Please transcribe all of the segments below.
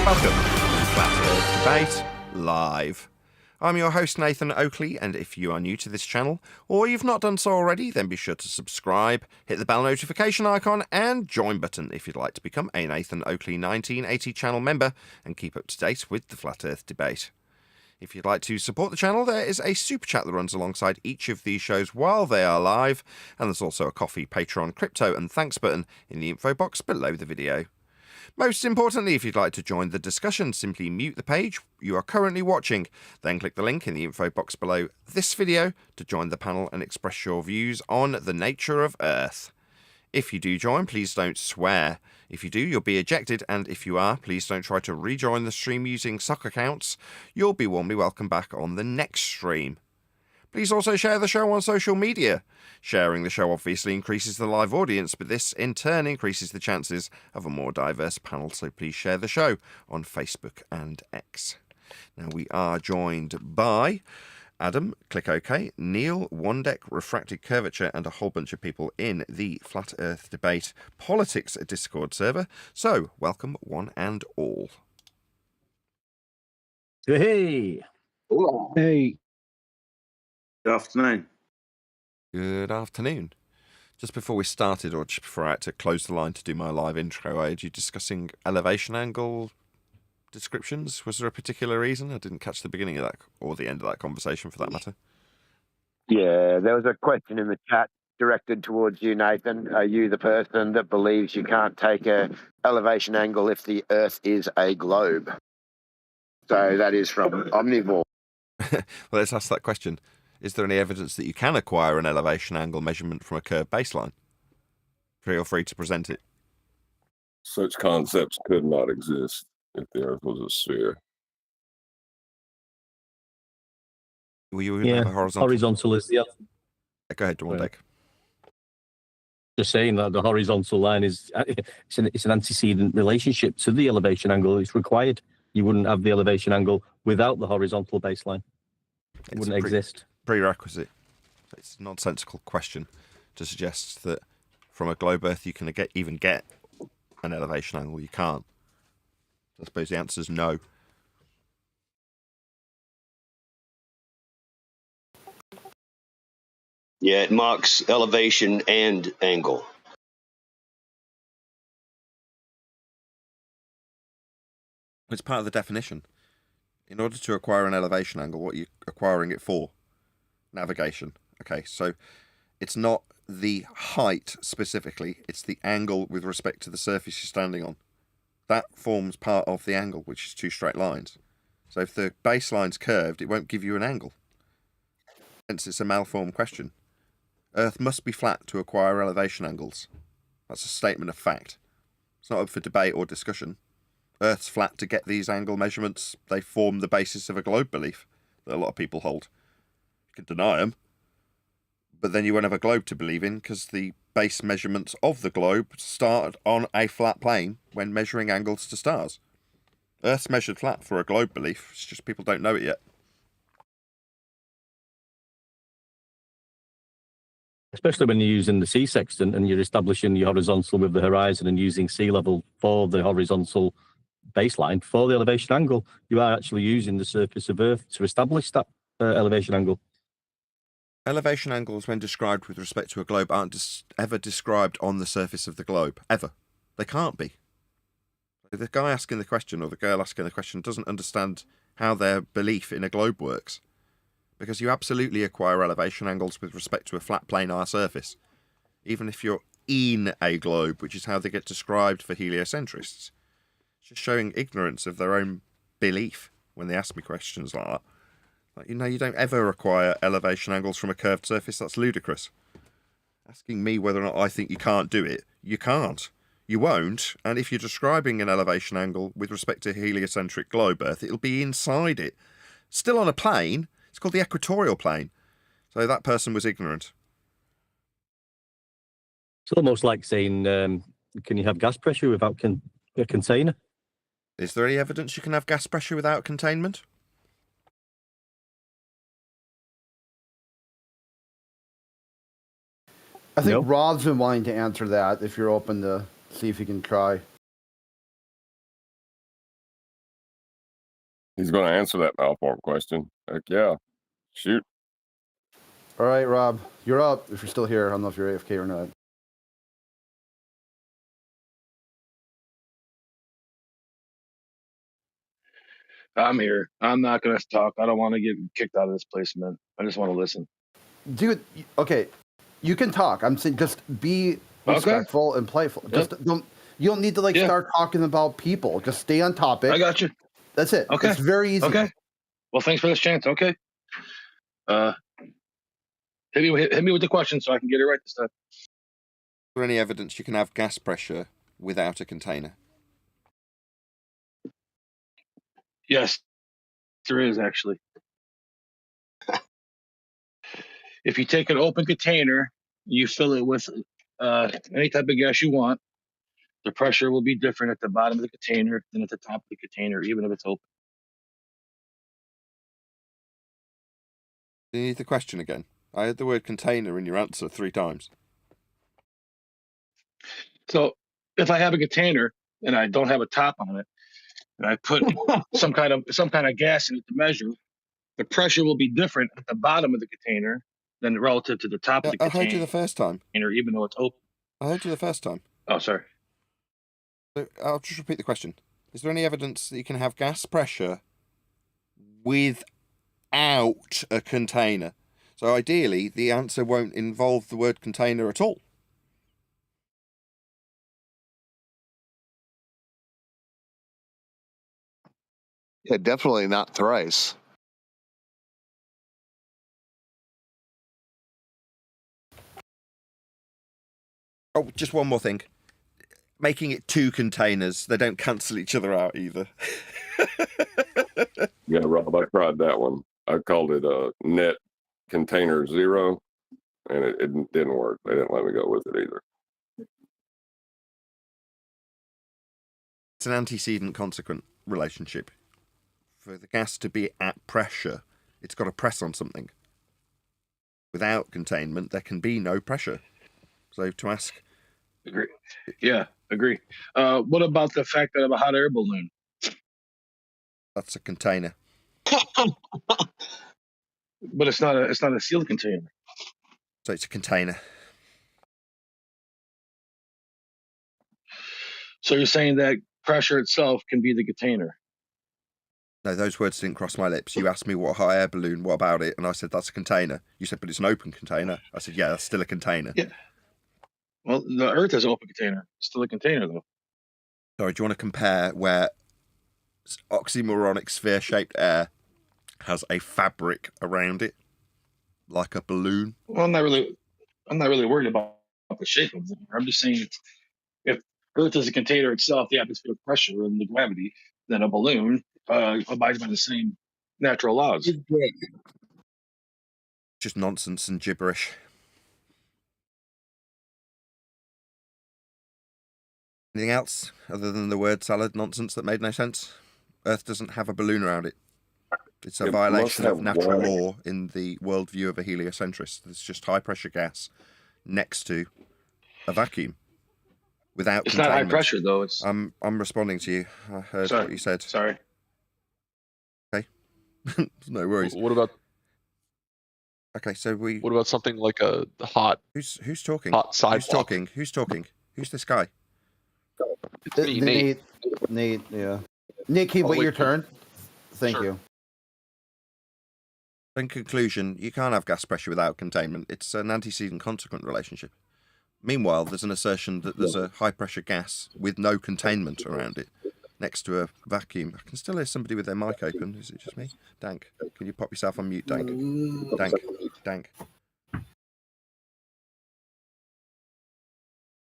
Welcome to Flat Earth Debate Live. I'm your host Nathan Oakley, and if you are new to this channel, or you've not done so already, then be sure to subscribe, hit the bell notification icon, and join button if you'd like to become a Nathan Oakley 1980 channel member and keep up to date with the Flat Earth Debate. If you'd like to support the channel, there is a super chat that runs alongside each of these shows while they are live, and there's also a coffee, Patreon, crypto, and thanks button in the info box below the video. Most importantly, if you'd like to join the discussion, simply mute the page you are currently watching, then click the link in the info box below this video to join the panel and express your views on the nature of Earth. If you do join, please don't swear. If you do, you'll be ejected, and if you are, please don't try to rejoin the stream using sock accounts. You'll be warmly welcome back on the next stream. Please also share the show on social media. Sharing the show obviously increases the live audience, but this in turn increases the chances of a more diverse panel, so please share the show on Facebook and X. Now we are joined by Adam, Click OK, Neil, Wandek, Refracted Curvature, and a whole bunch of people in the Flat Earth Debate Politics Discord server. So, welcome one and all. Hey! Hey! Good afternoon. Good afternoon. Just before we started, or just before I had to close the line to do my live intro, I heard you discussing elevation angle descriptions. Was there a particular reason? I didn't catch the beginning of that, or the end of that conversation for that matter. Yeah, there was a question in the chat directed towards you, Nathan. Are you the person that believes you can't take a elevation angle if the Earth is a globe? So that is from Omnivore. Well, let's ask that question. Is there any evidence that you can acquire an elevation angle measurement from a curved baseline? Feel free to present it. Such concepts could not exist if the Earth was a sphere. Will you have a horizontal is the other. Go ahead, Wandek. Just saying that the horizontal line is it's an antecedent relationship to the elevation angle. It's required. You wouldn't have the elevation angle without the horizontal baseline. It wouldn't exist. Prerequisite. It's a nonsensical question to suggest that from a globe Earth you can even get an elevation angle. You can't. I suppose the answer is no. Yeah, it marks elevation and angle. It's part of the definition. In order to acquire an elevation angle, what are you acquiring it for? Navigation. Okay, so it's not the height specifically, it's the angle with respect to the surface you're standing on. That forms part of the angle, which is two straight lines. So if the baseline's curved, it won't give you an angle. Hence, it's a malformed question. Earth must be flat to acquire elevation angles. That's a statement of fact. It's not up for debate or discussion. Earth's flat to get these angle measurements. They form the basis of a globe belief that a lot of people hold. You can deny them, but then you won't have a globe to believe in because the base measurements of the globe start on a flat plane when measuring angles to stars. Earth's measured flat for a globe belief. It's just people don't know it yet. Especially when you're using the sea sextant and you're establishing the horizontal with the horizon and using sea level for the horizontal baseline for the elevation angle, you are actually using the surface of Earth to establish that elevation angle. Elevation angles, when described with respect to a globe, aren't ever described on the surface of the globe. Ever. They can't be. The guy asking the question or the girl asking the question doesn't understand how their belief in a globe works. Because you absolutely acquire elevation angles with respect to a flat planar surface. Even if you're in a globe, which is how they get described for heliocentrists. It's just showing ignorance of their own belief when they ask me questions like that. Like, you don't ever acquire elevation angles from a curved surface. That's ludicrous. Asking me whether or not I think you can't do it, you can't. You won't, and if you're describing an elevation angle with respect to a heliocentric globe Earth, it'll be inside it. Still on a plane. It's called the equatorial plane. So that person was ignorant. It's almost like saying, can you have gas pressure without a container? Is there any evidence you can have gas pressure without containment? I think Rod's been wanting to answer that if you're open to see if he can try. He's going to answer that malform question. Heck yeah. Shoot. All right, Rob, you're up. If you're still here, I don't know if you're AFK or not. I'm here. I'm not going to talk. I don't want to get kicked out of this place, man. I just want to listen. Dude, okay, you can talk. I'm saying just be respectful and playful. Just don't. You don't need to start talking about people. Just stay on topic. I got you. That's it. Okay. It's very easy. Okay. Well, thanks for this chance. Okay. Hit me with the question so I can get it right this time. Is there any evidence you can have gas pressure without a container? Yes, there is actually. If you take an open container, you fill it with any type of gas you want, the pressure will be different at the bottom of the container than at the top of the container, even if it's open. Do you need the question again? I heard the word container in your answer 3 times. So if I have a container and I don't have a top on it, and I put some kind of gas in it to measure, the pressure will be different at the bottom of the container than relative to the top of the container. I heard you the first time. Even though it's open. I heard you the first time. Oh, sorry. So I'll just repeat the question. Is there any evidence that you can have gas pressure without a container? So ideally, the answer won't involve the word container at all. Yeah, definitely not thrice. Oh, just one more thing. Making it 2 containers, they don't cancel each other out either. Yeah, Rob, I tried that one. I called it a net container 0, and it didn't work. They didn't let me go with it either. It's an antecedent consequent relationship. For the gas to be at pressure, it's got to press on something. Without containment, there can be no pressure. So to ask... Agree. Yeah, agree. What about the fact that I have a hot air balloon? That's a container. But it's not a sealed container. So it's a container. So you're saying that pressure itself can be the container? No, those words didn't cross my lips. You asked me what a hot air balloon, what about it? And I said, that's a container. You said, but it's an open container. I said, yeah, that's still a container. Yeah. Well, the Earth is an open container. It's still a container, though. Sorry, do you want to compare where oxymoronic sphere-shaped air has a fabric around it, like a balloon? Well, I'm not really worried about the shape of it. I'm just saying if Earth is a container itself, the atmospheric pressure and the gravity, then a balloon abides by the same natural laws. Just nonsense and gibberish. Anything else other than the word salad nonsense that made no sense? Earth doesn't have a balloon around it. It's a violation of natural law in the worldview of a heliocentrist. It's just high pressure gas next to a vacuum without It's containment. not high pressure though. It's I'm responding to you. I heard what you said. Sorry. Okay. No worries. What about? Okay, so What about something like a hot? Who's talking? Hot sidewalk. Who's talking? Who's this guy? It's me, Nate. Nate, yeah. Nate, can you wait your turn? Thank you. In conclusion, you can't have gas pressure without containment. It's an antecedent consequent relationship. Meanwhile, there's an assertion that there's a high pressure gas with no containment around it next to a vacuum. I can still hear somebody with their mic open. Is it just me? Dank, can you pop yourself on mute, Dank?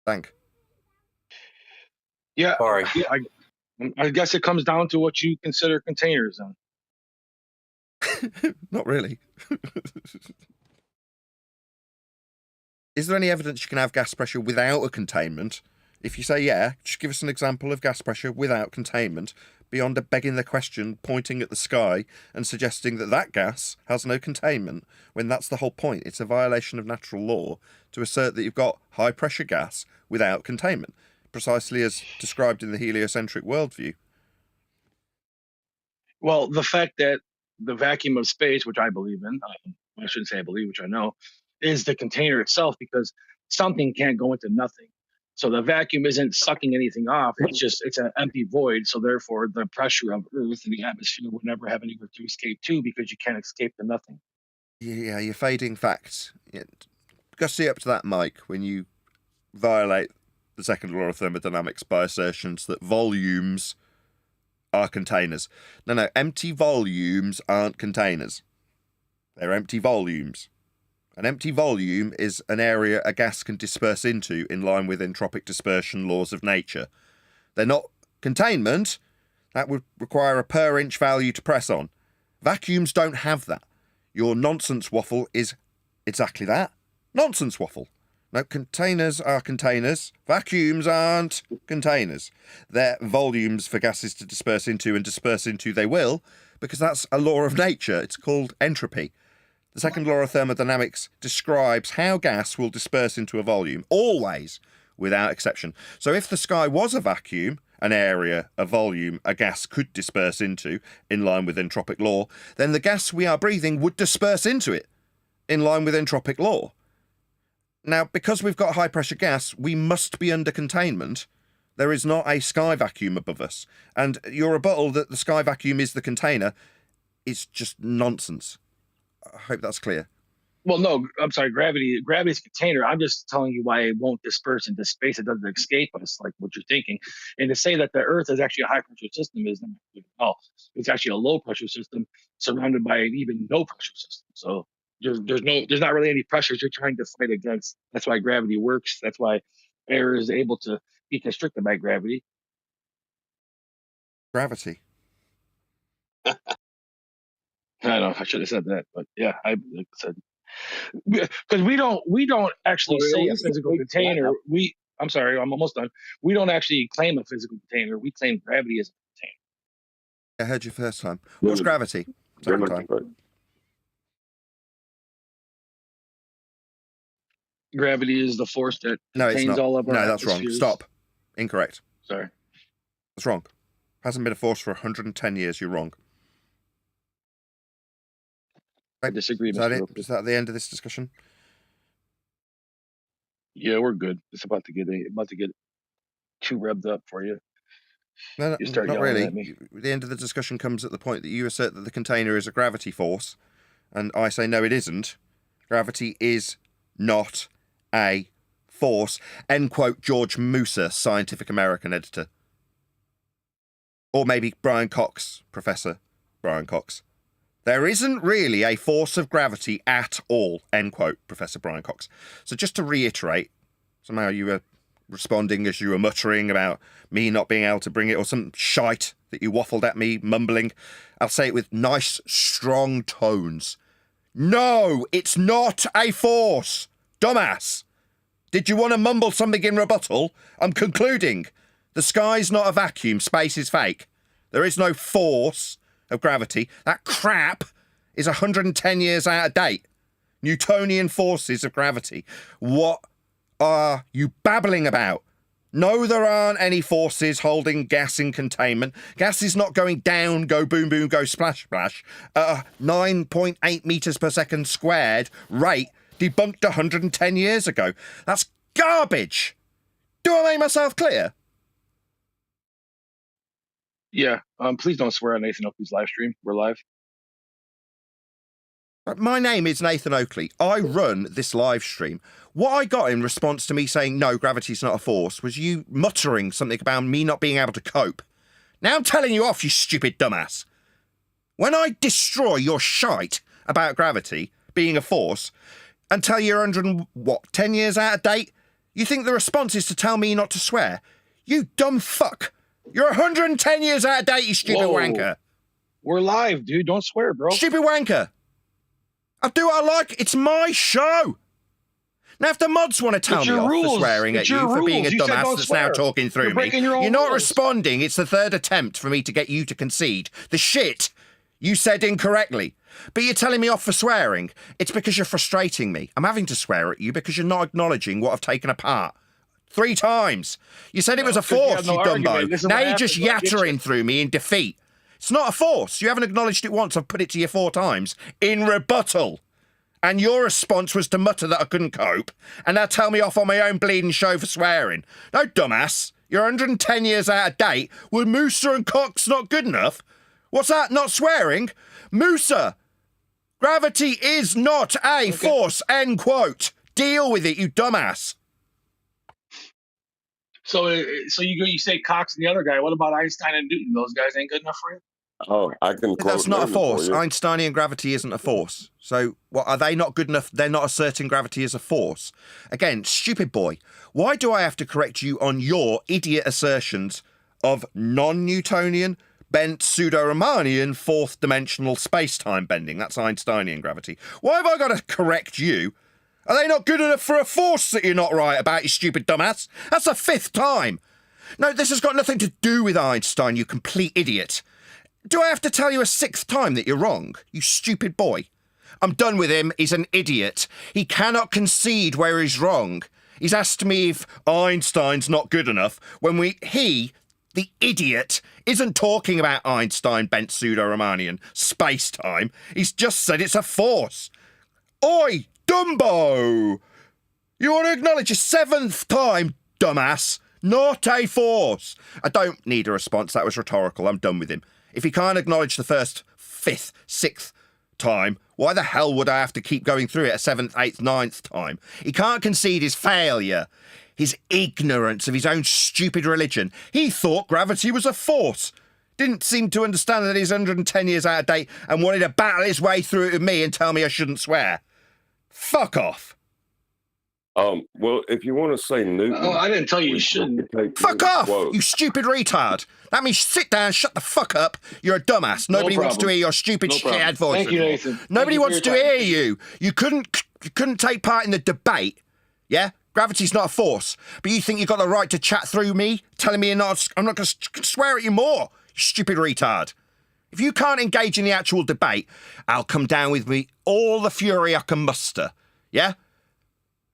Dank. Yeah. Sorry. I guess it comes down to what you consider containers then. Not really. Is there any evidence you can have gas pressure without a containment? If you say yeah, just give us an example of gas pressure without containment, beyond begging the question, pointing at the sky and suggesting that that gas has no containment, when that's the whole point. It's a violation of natural law to assert that you've got high pressure gas without containment, precisely as described in the heliocentric worldview. Well, the fact that the vacuum of space, which I believe in, I shouldn't say I believe, which I know, is the container itself, because something can't go into nothing. So the vacuum isn't sucking anything off. It's an empty void. So therefore, the pressure of Earth and the atmosphere would never have anywhere to escape to, because you can't escape to nothing. Yeah, you're fading facts. Yeah. Gussy up to that mic when you violate the second law of thermodynamics by assertions that volumes are containers. No, empty volumes aren't containers. They're empty volumes. An empty volume is an area a gas can disperse into in line with entropic dispersion laws of nature. They're not containment. That would require a per inch value to press on. Vacuums don't have that. Your nonsense waffle is exactly that. Nonsense waffle. No, containers are containers. Vacuums aren't containers. They're volumes for gases to disperse into, and disperse into they will, because that's a law of nature. It's called entropy. The second law of thermodynamics describes how gas will disperse into a volume, always, without exception. So if the sky was a vacuum, an area, a volume, a gas could disperse into, in line with entropic law, then the gas we are breathing would disperse into it, in line with entropic law. Now, because we've got high-pressure gas, we must be under containment. There is not a sky vacuum above us. And your rebuttal that the sky vacuum is the container is just nonsense. I hope that's clear. Well, no, I'm sorry. Gravity's a container. I'm just telling you why it won't disperse into space. It doesn't escape us, like what you're thinking. And to say that the Earth is actually a high-pressure system is not good at all. It's actually a low-pressure system surrounded by an even no-pressure system. So there's not really any pressures you're trying to fight against. That's why gravity works. That's why air is able to be constricted by gravity. Gravity. I know I should have said that, but yeah, I said, because we don't actually say a physical container. I'm sorry, I'm almost done. We don't actually claim a physical container. We claim gravity as a container. I heard you first time. What's gravity? Second time. Gravity is the force that contains it's not. All of our that's wrong. Stop. Incorrect. Sorry. That's wrong. Hasn't been a force for 110 years. You're wrong. I disagree. Is that it? Is that the end of this discussion? Yeah, we're good. It's about to get too revved up for you. No, not really. The end of the discussion comes at the point that you assert that the container is a gravity force, and I say no, it isn't. Gravity is not a force. End quote. George Musa, Scientific American editor. Or maybe Brian Cox, Professor Brian Cox. There isn't really a force of gravity at all, end quote, Professor Brian Cox. So just to reiterate, somehow you were responding as you were muttering about me not being able to bring it, or some shite that you waffled at me, mumbling. I'll say it with nice, strong tones. No, it's not a force. Dumbass. Did you want to mumble something in rebuttal? I'm concluding. The sky's not a vacuum. Space is fake. There is no force of gravity. That crap is 110 years out of date. Newtonian forces of gravity. What are you babbling about? No, there aren't any forces holding gas in containment. Gas is not going down, go boom, boom, go splash, splash. 9.8 meters per second squared rate debunked 110 years ago. That's garbage. Do I make myself clear? Yeah. Please don't swear on Nathan Oakley's live stream. We're live. My name is Nathan Oakley. I run this live stream. What I got in response to me saying, no, gravity's not a force, was you muttering something about me not being able to cope. Now I'm telling you off, you stupid dumbass. When I destroy your shite about gravity being a force and tell you you're 10 years out of date, you think the response is to tell me not to swear? You dumb fuck. You're 110 years out of date, you stupid wanker. We're live, dude. Don't swear, bro. Stupid wanker. I do what I like. It's my show. Now, if the mods want to tell me off for swearing at you for being a dumbass that's now talking through me, you're not responding. It's the third attempt for me to get you to concede the shit you said incorrectly. But you're telling me off for swearing. It's because you're frustrating me. I'm having to swear at you because you're not acknowledging what I've taken apart. 3 times. You said it was a force, you dumbo. Now you're just yattering through me in defeat. It's not a force. You haven't acknowledged it once. I've put it to you 4 times. In rebuttal. And your response was to mutter that I couldn't cope, and now tell me off on my own bleeding show for swearing. No, dumbass. You're 110 years out of date. Were Musa and Cox not good enough? What's that? Not swearing? Musa! Gravity is not a force, end quote. Deal with it, you dumbass. So you say Cox and the other guy. What about Einstein and Newton? Those guys ain't good enough for you? Oh, I can quote That's not a Newton force. for you. Einsteinian gravity isn't a force. So, what, are they not good enough? They're not asserting gravity as a force. Again, stupid boy, why do I have to correct you on your idiot assertions of non-Newtonian, bent pseudo-Riemannian fourth-dimensional space-time bending? That's Einsteinian gravity. Why have I got to correct you? Are they not good enough for a force that you're not right about, you stupid dumbass? That's the 5th time. No, this has got nothing to do with Einstein, you complete idiot. Do I have to tell you a 6th time that you're wrong, you stupid boy? I'm done with him. He's an idiot. He cannot concede where he's wrong. He's asked me if Einstein's not good enough when he, the idiot, isn't talking about Einstein bent pseudo-Riemannian space-time. He's just said it's a force. Oi, Dumbo! You want to acknowledge a 7th time, dumbass? Not a force. I don't need a response. That was rhetorical. I'm done with him. If he can't acknowledge the 1st, 5th, 6th time, why the hell would I have to keep going through it a 7th, 8th, 9th time? He can't concede his failure, his ignorance of his own stupid religion. He thought gravity was a force. Didn't seem to understand that he's 110 years out of date and wanted to battle his way through it with me and tell me I shouldn't swear. Fuck off. Well, if you want to say Newton... Oh, I didn't tell you shouldn't. Fuck off, you stupid retard. That means sit down, shut the fuck up. You're a dumbass. Nobody wants to hear your stupid shithead voice. Thank you, Nathan. Nobody wants to hear you. You couldn't take part in the debate, yeah? Gravity's not a force, but you think you've got the right to chat through me, telling me I'm not going to swear at you more, you stupid retard. If you can't engage in the actual debate, I'll come down with me all the fury I can muster, yeah?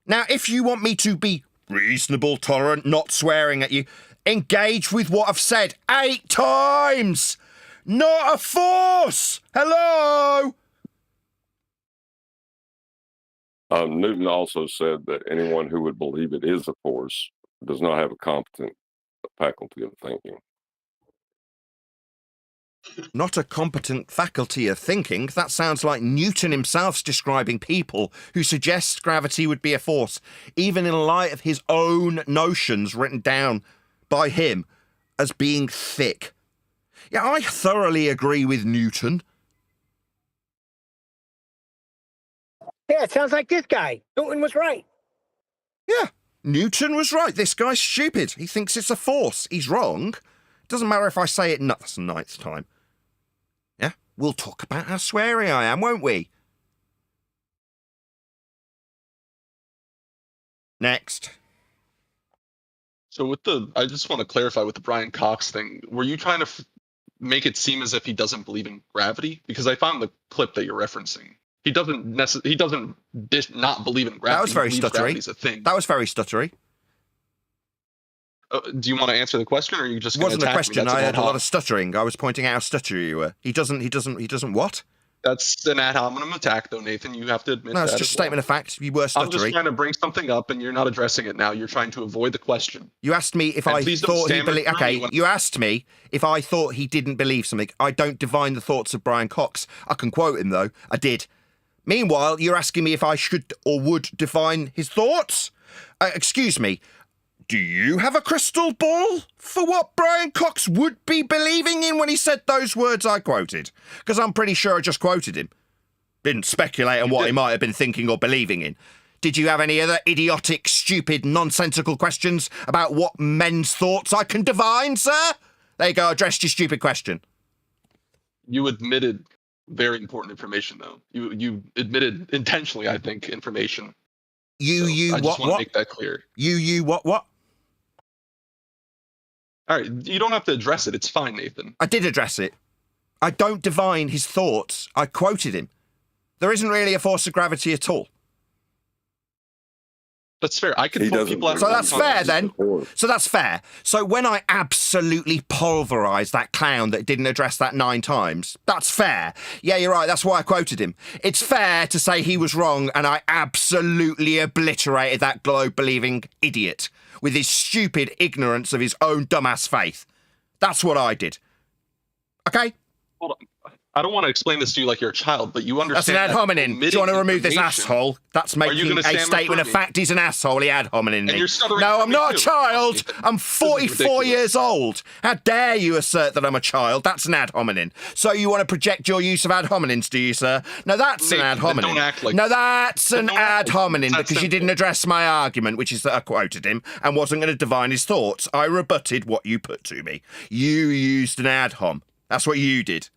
Now, if you want me to be reasonable, tolerant, not swearing at you, engage with what I've said 8 times! Not a force! Hello? Newton also said that anyone who would believe it is a force does not have a competent faculty of thinking. Not a competent faculty of thinking. That sounds like Newton himself's describing people who suggest gravity would be a force, even in light of his own notions written down by him as being thick. Yeah, I thoroughly agree with Newton. Yeah, it sounds like this guy. Newton was right. Yeah, Newton was right. This guy's stupid. He thinks it's a force. He's wrong. Doesn't matter if I say it that's the 9th time. Yeah, we'll talk about how sweary I am, won't we? Next. So I just want to clarify with the Brian Cox thing. Were you trying to make it seem as if he doesn't believe in gravity? Because I found the clip that you're referencing. He doesn't not believe in gravity. That was very stuttery. A thing. That was very stuttery. Do you want to answer the question, or are you just? It wasn't a question. I had a lot of of stuttering. I was pointing out how stuttery you were. He doesn't what? That's an ad hominem attack, though, Nathan. You have to admit. No, it's just a statement of fact. You were stuttery. I'm just trying to bring something up, and you're not addressing it now. You're trying to avoid the question. You asked me if I thought he believed. Okay, you asked me if I thought he didn't believe something. I don't divine the thoughts of Brian Cox. I can quote him though. I did. Meanwhile, you're asking me if I should or would divine his thoughts. Excuse me. Do you have a crystal ball for what Brian Cox would be believing in when he said those words I quoted? Because I'm pretty sure I just quoted him. Didn't speculate on what he might have been thinking or believing in. Did you have any other idiotic, stupid, nonsensical questions about what men's thoughts I can divine, sir? There you go, addressed your stupid question. You admitted very important information, though. You admitted intentionally, I think, information. I just want to make that clear. What? All right, you don't have to address it. It's fine, Nathan. I did address it. I don't divine his thoughts. I quoted him. There isn't really a force of gravity at all. That's fair. I can He pull doesn't people out. do So of that's one fair context. then. So that's fair. So when I absolutely pulverised that clown that didn't address that 9 times, that's fair. Yeah, you're right. That's why I quoted him. It's fair to say he was wrong and I absolutely obliterated that globe-believing idiot with his stupid ignorance of his own dumbass faith. That's what I did. Okay? Hold on. I don't want to explain this to you like you're a child, but you That's an understand. ad hominem. Do you want to remove this asshole? That's making gonna a stand statement for of me? fact. He's an asshole. He ad hominem me. And you're stuttering No, for I'm me not a too. child. Nathan, I'm this is 44 ridiculous. years old. How dare you assert that I'm a child? That's an ad hominem. So you want to project your use of ad hominems, do you, sir? No, that's an ad Nathan, then hominem. don't act like No, that. that's an Then don't act ad like that. hominem That's because you didn't simple. address my argument, which is that I quoted him and wasn't going to divine his thoughts. I rebutted what you put to me. You used an ad hom. That's what you did.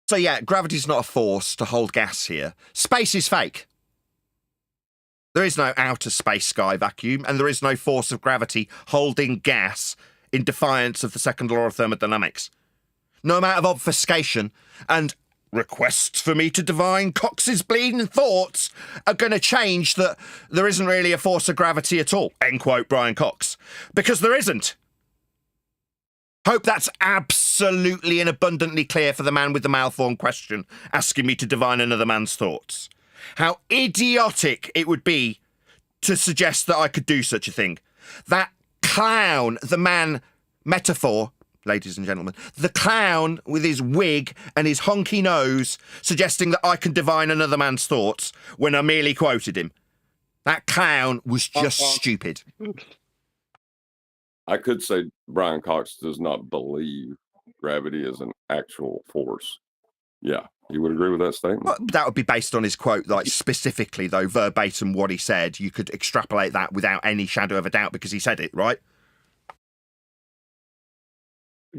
So yeah, gravity's not a force to hold gas here. Space is fake. There is no outer space sky vacuum, and there is no force of gravity holding gas in defiance of the second law of thermodynamics. No amount of obfuscation and requests for me to divine Cox's bleeding thoughts are going to change that there isn't really a force of gravity at all, end quote Brian Cox. Because there isn't. Hope that's absolutely and abundantly clear for the man with the malformed question asking me to divine another man's thoughts. How idiotic it would be to suggest that I could do such a thing. That clown, the man metaphor, ladies and gentlemen, the clown with his wig and his honky nose suggesting that I can divine another man's thoughts when I merely quoted him. That clown was just stupid. I could say Brian Cox does not believe gravity is an actual force. Yeah, you would agree with that statement? Well, that would be based on his quote, like specifically, though, verbatim what he said. You could extrapolate that without any shadow of a doubt because he said it, right?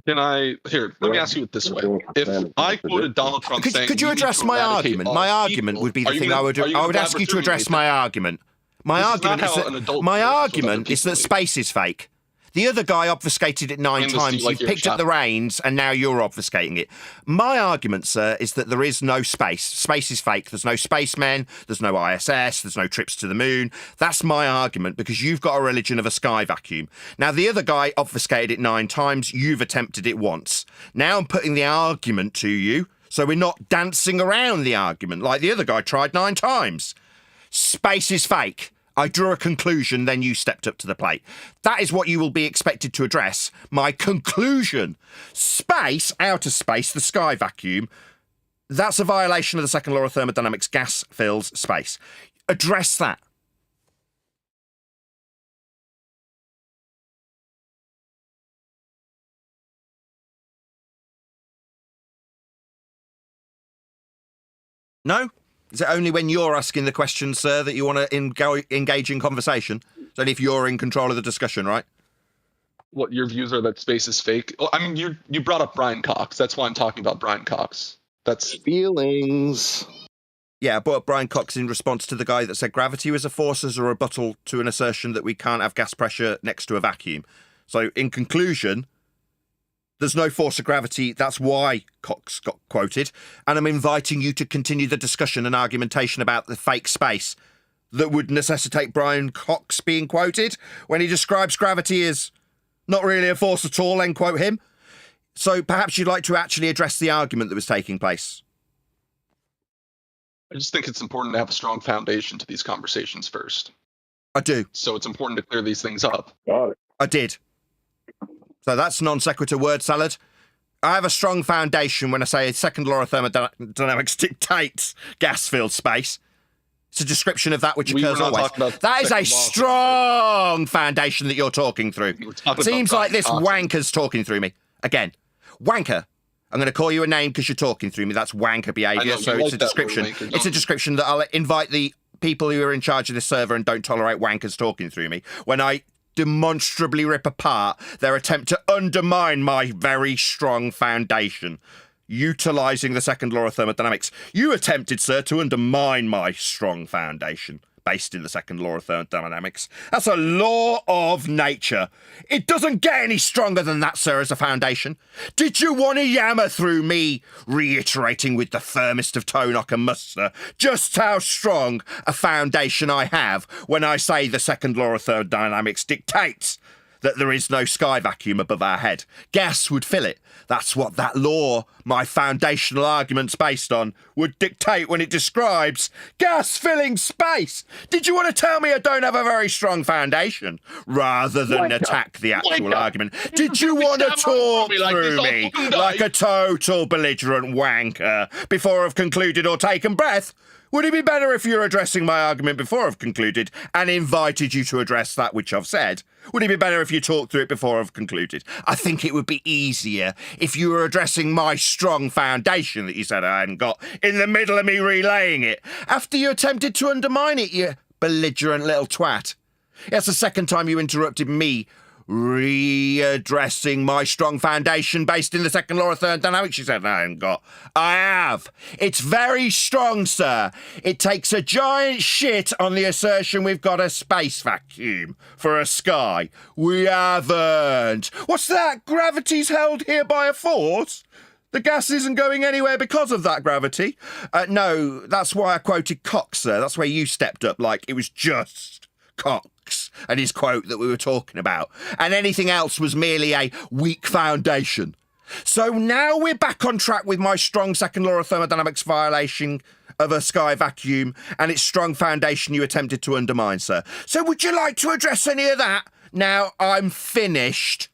Can I here? Let me ask you it this way: if I quoted Donald Trump saying, Could you "We need address to my eradicate argument? all My people," argument would be the are you thing gonna- I would. are you I gonna would ask you to blabber address through me, my argument. My This is argument not is how an that adult my converses with other argument is that people. space is fake. The other guy obfuscated it 9 Explain this to times. you like You've you're a picked up the child. reins, and now you're obfuscating it. My argument, sir, is that there is no space. Space is fake. There's no spacemen. There's no ISS. There's no trips to the moon. That's my argument because you've got a religion of a sky vacuum. Now, the other guy obfuscated it 9 times. You've attempted it once. Now I'm putting the argument to you, so we're not dancing around the argument like the other guy tried 9 times. Space is fake. I drew a conclusion, then you stepped up to the plate. That is what you will be expected to address. My conclusion. Space, outer space, the sky vacuum, that's a violation of the second law of thermodynamics. Gas fills space. Address that. No? Is it only when you're asking the question, sir, that you want to engage in conversation? It's only if you're in control of the discussion, right? What your views are that space is fake? Well, I mean, you brought up Brian Cox. That's why I'm talking about Brian Cox. That's Feelings. Yeah, I brought up Brian Cox in response to the guy that said gravity was a force as a rebuttal to an assertion that we can't have gas pressure next to a vacuum. So, in conclusion, there's no force of gravity. That's why Cox got quoted. And I'm inviting you to continue the discussion and argumentation about the fake space that would necessitate Brian Cox being quoted when he describes gravity as not really a force at all, end quote him. So perhaps you'd like to actually address the argument that was taking place. I just think it's important to have a strong foundation to these conversations first. I do. So it's important to clear these things up. Got it. I did. So that's non sequitur word salad. I have a strong foundation when I say second law of thermodynamics dictates gas-filled space. It's a description of that which We were occurs not always. talking about That is a second law. strong foundation that you're talking through. We're talking Seems about like this Brian Cox. wanker's talking through me. Again, wanker. I'm going to call you a name because you're talking through me. That's wanker behaviour. I know, So you it's like a that word, description. wanker, It's a don't you? description that I'll invite the people who are in charge of this server and don't tolerate wankers talking through me. When I demonstrably rip apart their attempt to undermine my very strong foundation, utilising the second law of thermodynamics. You attempted, sir, to undermine my strong foundation based in the second law of thermodynamics. That's a law of nature. It doesn't get any stronger than that, sir, as a foundation. Did you want to yammer through me reiterating with the firmest of tone I can muster just how strong a foundation I have when I say the second law of thermodynamics dictates that there is no sky vacuum above our head? Gas would fill it. That's what that law, my foundational argument's based on, would dictate when it describes gas filling space. Did you want to tell me I don't have a very strong foundation rather than attack the actual argument? Did you want to talk through me like a total belligerent wanker before I've concluded or taken breath? Would it be better if you were addressing my argument before I've concluded and invited you to address that which I've said? Would it be better if you talked through it before I've concluded? I think it would be easier if you were addressing my strong foundation that you said I hadn't got in the middle of me relaying it, after you attempted to undermine it, you belligerent little twat. It's the second time you interrupted me readdressing my strong foundation based in the second law of thermodynamics. You said I haven't got. I have. It's very strong, sir. It takes a giant shit on the assertion we've got a space vacuum for a sky. We haven't. What's that? Gravity's held here by a force? The gas isn't going anywhere because of that gravity. No, that's why I quoted Cox, sir. That's where you stepped up like it was just Cox and his quote that we were talking about, and anything else was merely a weak foundation. So now we're back on track with my strong second law of thermodynamics violation of a sky vacuum and its strong foundation you attempted to undermine, sir. So would you like to address any of that? Now I'm finished.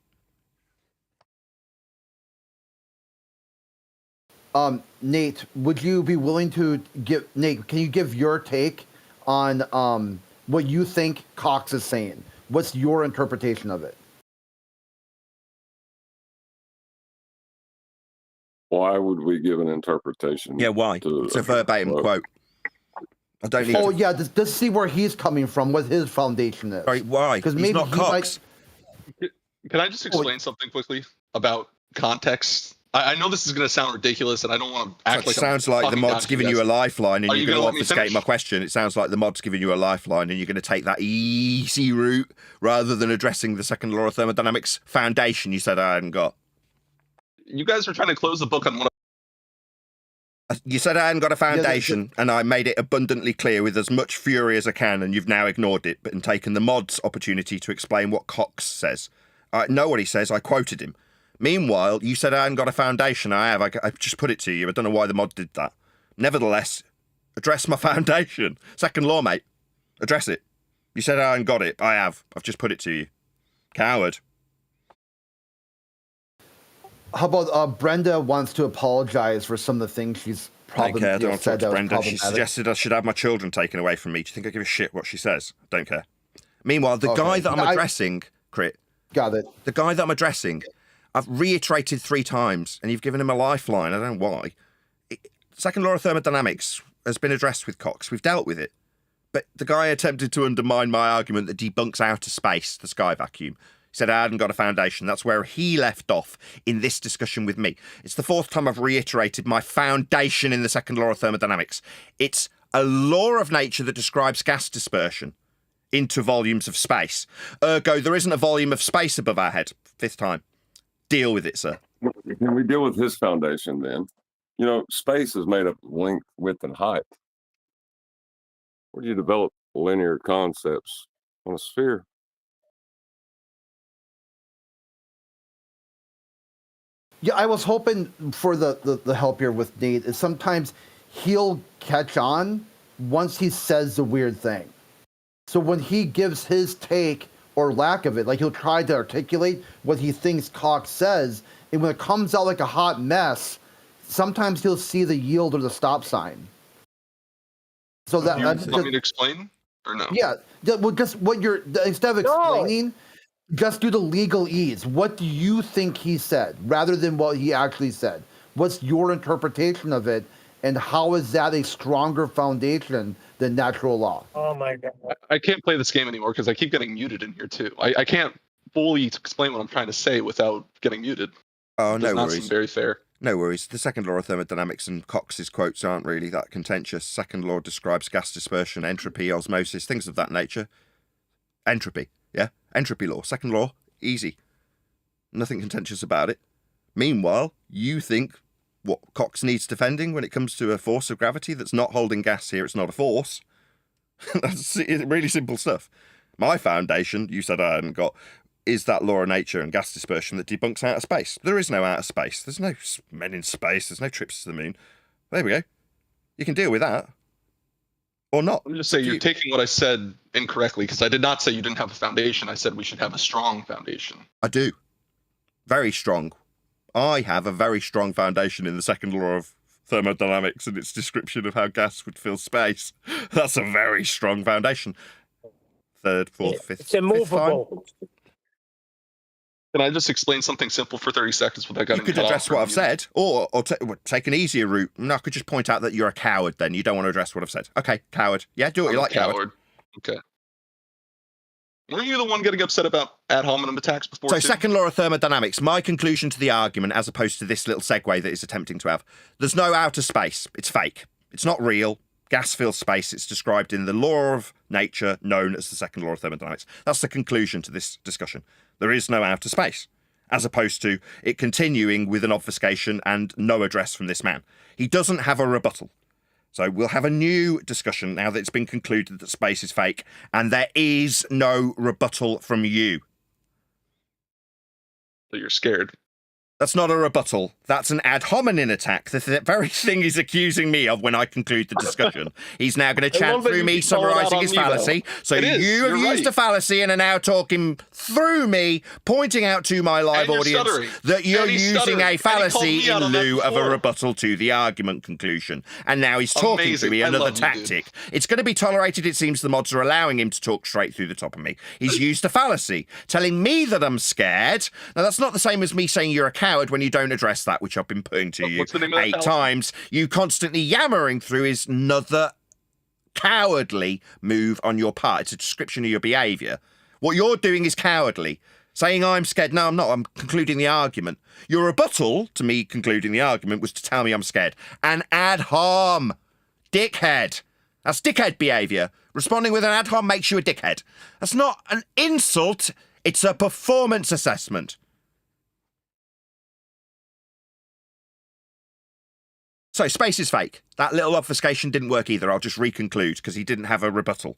Nate, would you be willing to give, Nate, can you give your take on what you think Cox is saying? What's your interpretation of it? Why would we give an interpretation? Yeah, why? It's a verbatim quote. I don't need to... yeah, just see where he's coming from, what his foundation is. Right, why? Because maybe not Cox. Can I just explain something quickly about context? I know this is going to sound ridiculous, and I don't want to act like. It sounds like the mod's giving you a lifeline, and you're going to obfuscate my question. It sounds like the mod's giving you a lifeline, and you're going to take that easy route rather than addressing the second law of thermodynamics foundation you said I hadn't got. You guys are trying to close the book on one. You said I hadn't got a foundation, and I made it abundantly clear with as much fury as I can, and you've now ignored it, but taken the mod's opportunity to explain what Cox says. I know what he says. I quoted him. Meanwhile, you said I hadn't got a foundation. I have. I just put it to you. I don't know why the mod did that. Nevertheless, address my foundation. Second law, mate. Address it. You said I hadn't got it. I have. I've just put it to you. Coward. How about Brenda wants to apologize for some of the things she's probably said. Don't talk to Brenda. She suggested I should have my children taken away from me. Do you think I give a shit what she says? Don't care. Meanwhile, the guy that I'm addressing, Crit. Got it. The guy that I'm addressing, I've reiterated 3 times, and you've given him a lifeline. I don't know why. Second law of thermodynamics has been addressed with Cox. We've dealt with it. But the guy attempted to undermine my argument that debunks outer space, the sky vacuum. He said I hadn't got a foundation. That's where he left off in this discussion with me. It's the 4th time I've reiterated my foundation in the second law of thermodynamics. It's a law of nature that describes gas dispersion into volumes of space. Ergo, there isn't a volume of space above our head. 5th time. Deal with it, sir. Can we deal with his foundation then? You know, space is made up of length, width, and height. Where do you develop linear concepts on a sphere? Yeah, I was hoping for the help here with Nate is sometimes he'll catch on once he says the weird thing. So when he gives his take or lack of it, like he'll try to articulate what he thinks Cox says, and when it comes out like a hot mess, sometimes he'll see the yield or the stop sign. So that you want me to explain or no? Yeah, well, just what you're instead of explaining, just do the legalese. What do you think he said, rather than what he actually said? What's your interpretation of it, and how is that a stronger foundation than natural law? Oh my God! I can't play this game anymore because I keep getting muted in here too. I can't fully explain what I'm trying to say without getting muted. Oh, no worries. Not very fair. No worries. The second law of thermodynamics and Cox's quotes aren't really that contentious. Second law describes gas dispersion, entropy, osmosis, things of that nature. Entropy, yeah? Entropy law. Second law, easy. Nothing contentious about it. Meanwhile, you think what Cox needs defending when it comes to a force of gravity that's not holding gas here, it's not a force. That's really simple stuff. My foundation, you said I hadn't got, is that law of nature and gas dispersion that debunks outer space. There is no outer space. There's no men in space. There's no trips to the moon. There we go. You can deal with that. Or not. Let me just say, you're taking what I said incorrectly, because I did not say you didn't have a foundation. I said we should have a strong foundation. I do. Very strong. I have a very strong foundation in the second law of thermodynamics and its description of how gas would fill space. That's a very strong foundation. Third, fourth, fifth. It's immovable. Can I just explain something simple for 30 seconds without getting You could address what I've said, or take an easier route. No, I could just point out that you're a coward then. You don't want to address what I've said. Okay, coward. Yeah, do what you like, coward. Okay. Weren't you the one getting upset about ad hominem attacks before? So, second law of thermodynamics, my conclusion to the argument, as opposed to this little segue that is attempting to have, there's no outer space. It's fake. It's not real. Gas fills space. It's described in the law of nature known as the second law of thermodynamics. That's the conclusion to this discussion. There is no outer space, as opposed to it continuing with an obfuscation and no address from this man. He doesn't have a rebuttal. So we'll have a new discussion now that it's been concluded that space is fake, and there is no rebuttal from you. So you're scared. That's not a rebuttal. That's an ad hominem attack. The very thing he's accusing me of when I conclude the discussion. He's now going to chant through me summarising his fallacy. So you have used a fallacy and are now talking through me, pointing out to my live audience that you're using a fallacy in lieu of a rebuttal to the argument conclusion. And now he's talking to me another tactic. It's going to be tolerated. It seems the mods are allowing him to talk straight through the top of me. He's used a fallacy, telling me that I'm scared. Now, that's not the same as me saying you're a coward when you don't address that, which I've been putting to you 8 times. You constantly yammering through is another cowardly move on your part. It's a description of your behaviour. What you're doing is cowardly. Saying I'm scared. No, I'm not. I'm concluding the argument. Your rebuttal to me concluding the argument was to tell me I'm scared. An ad hom. Dickhead. That's dickhead behaviour. Responding with an ad hom makes you a dickhead. That's not an insult. It's a performance assessment. So, space is fake. That little obfuscation didn't work either. I'll just reconclude because he didn't have a rebuttal.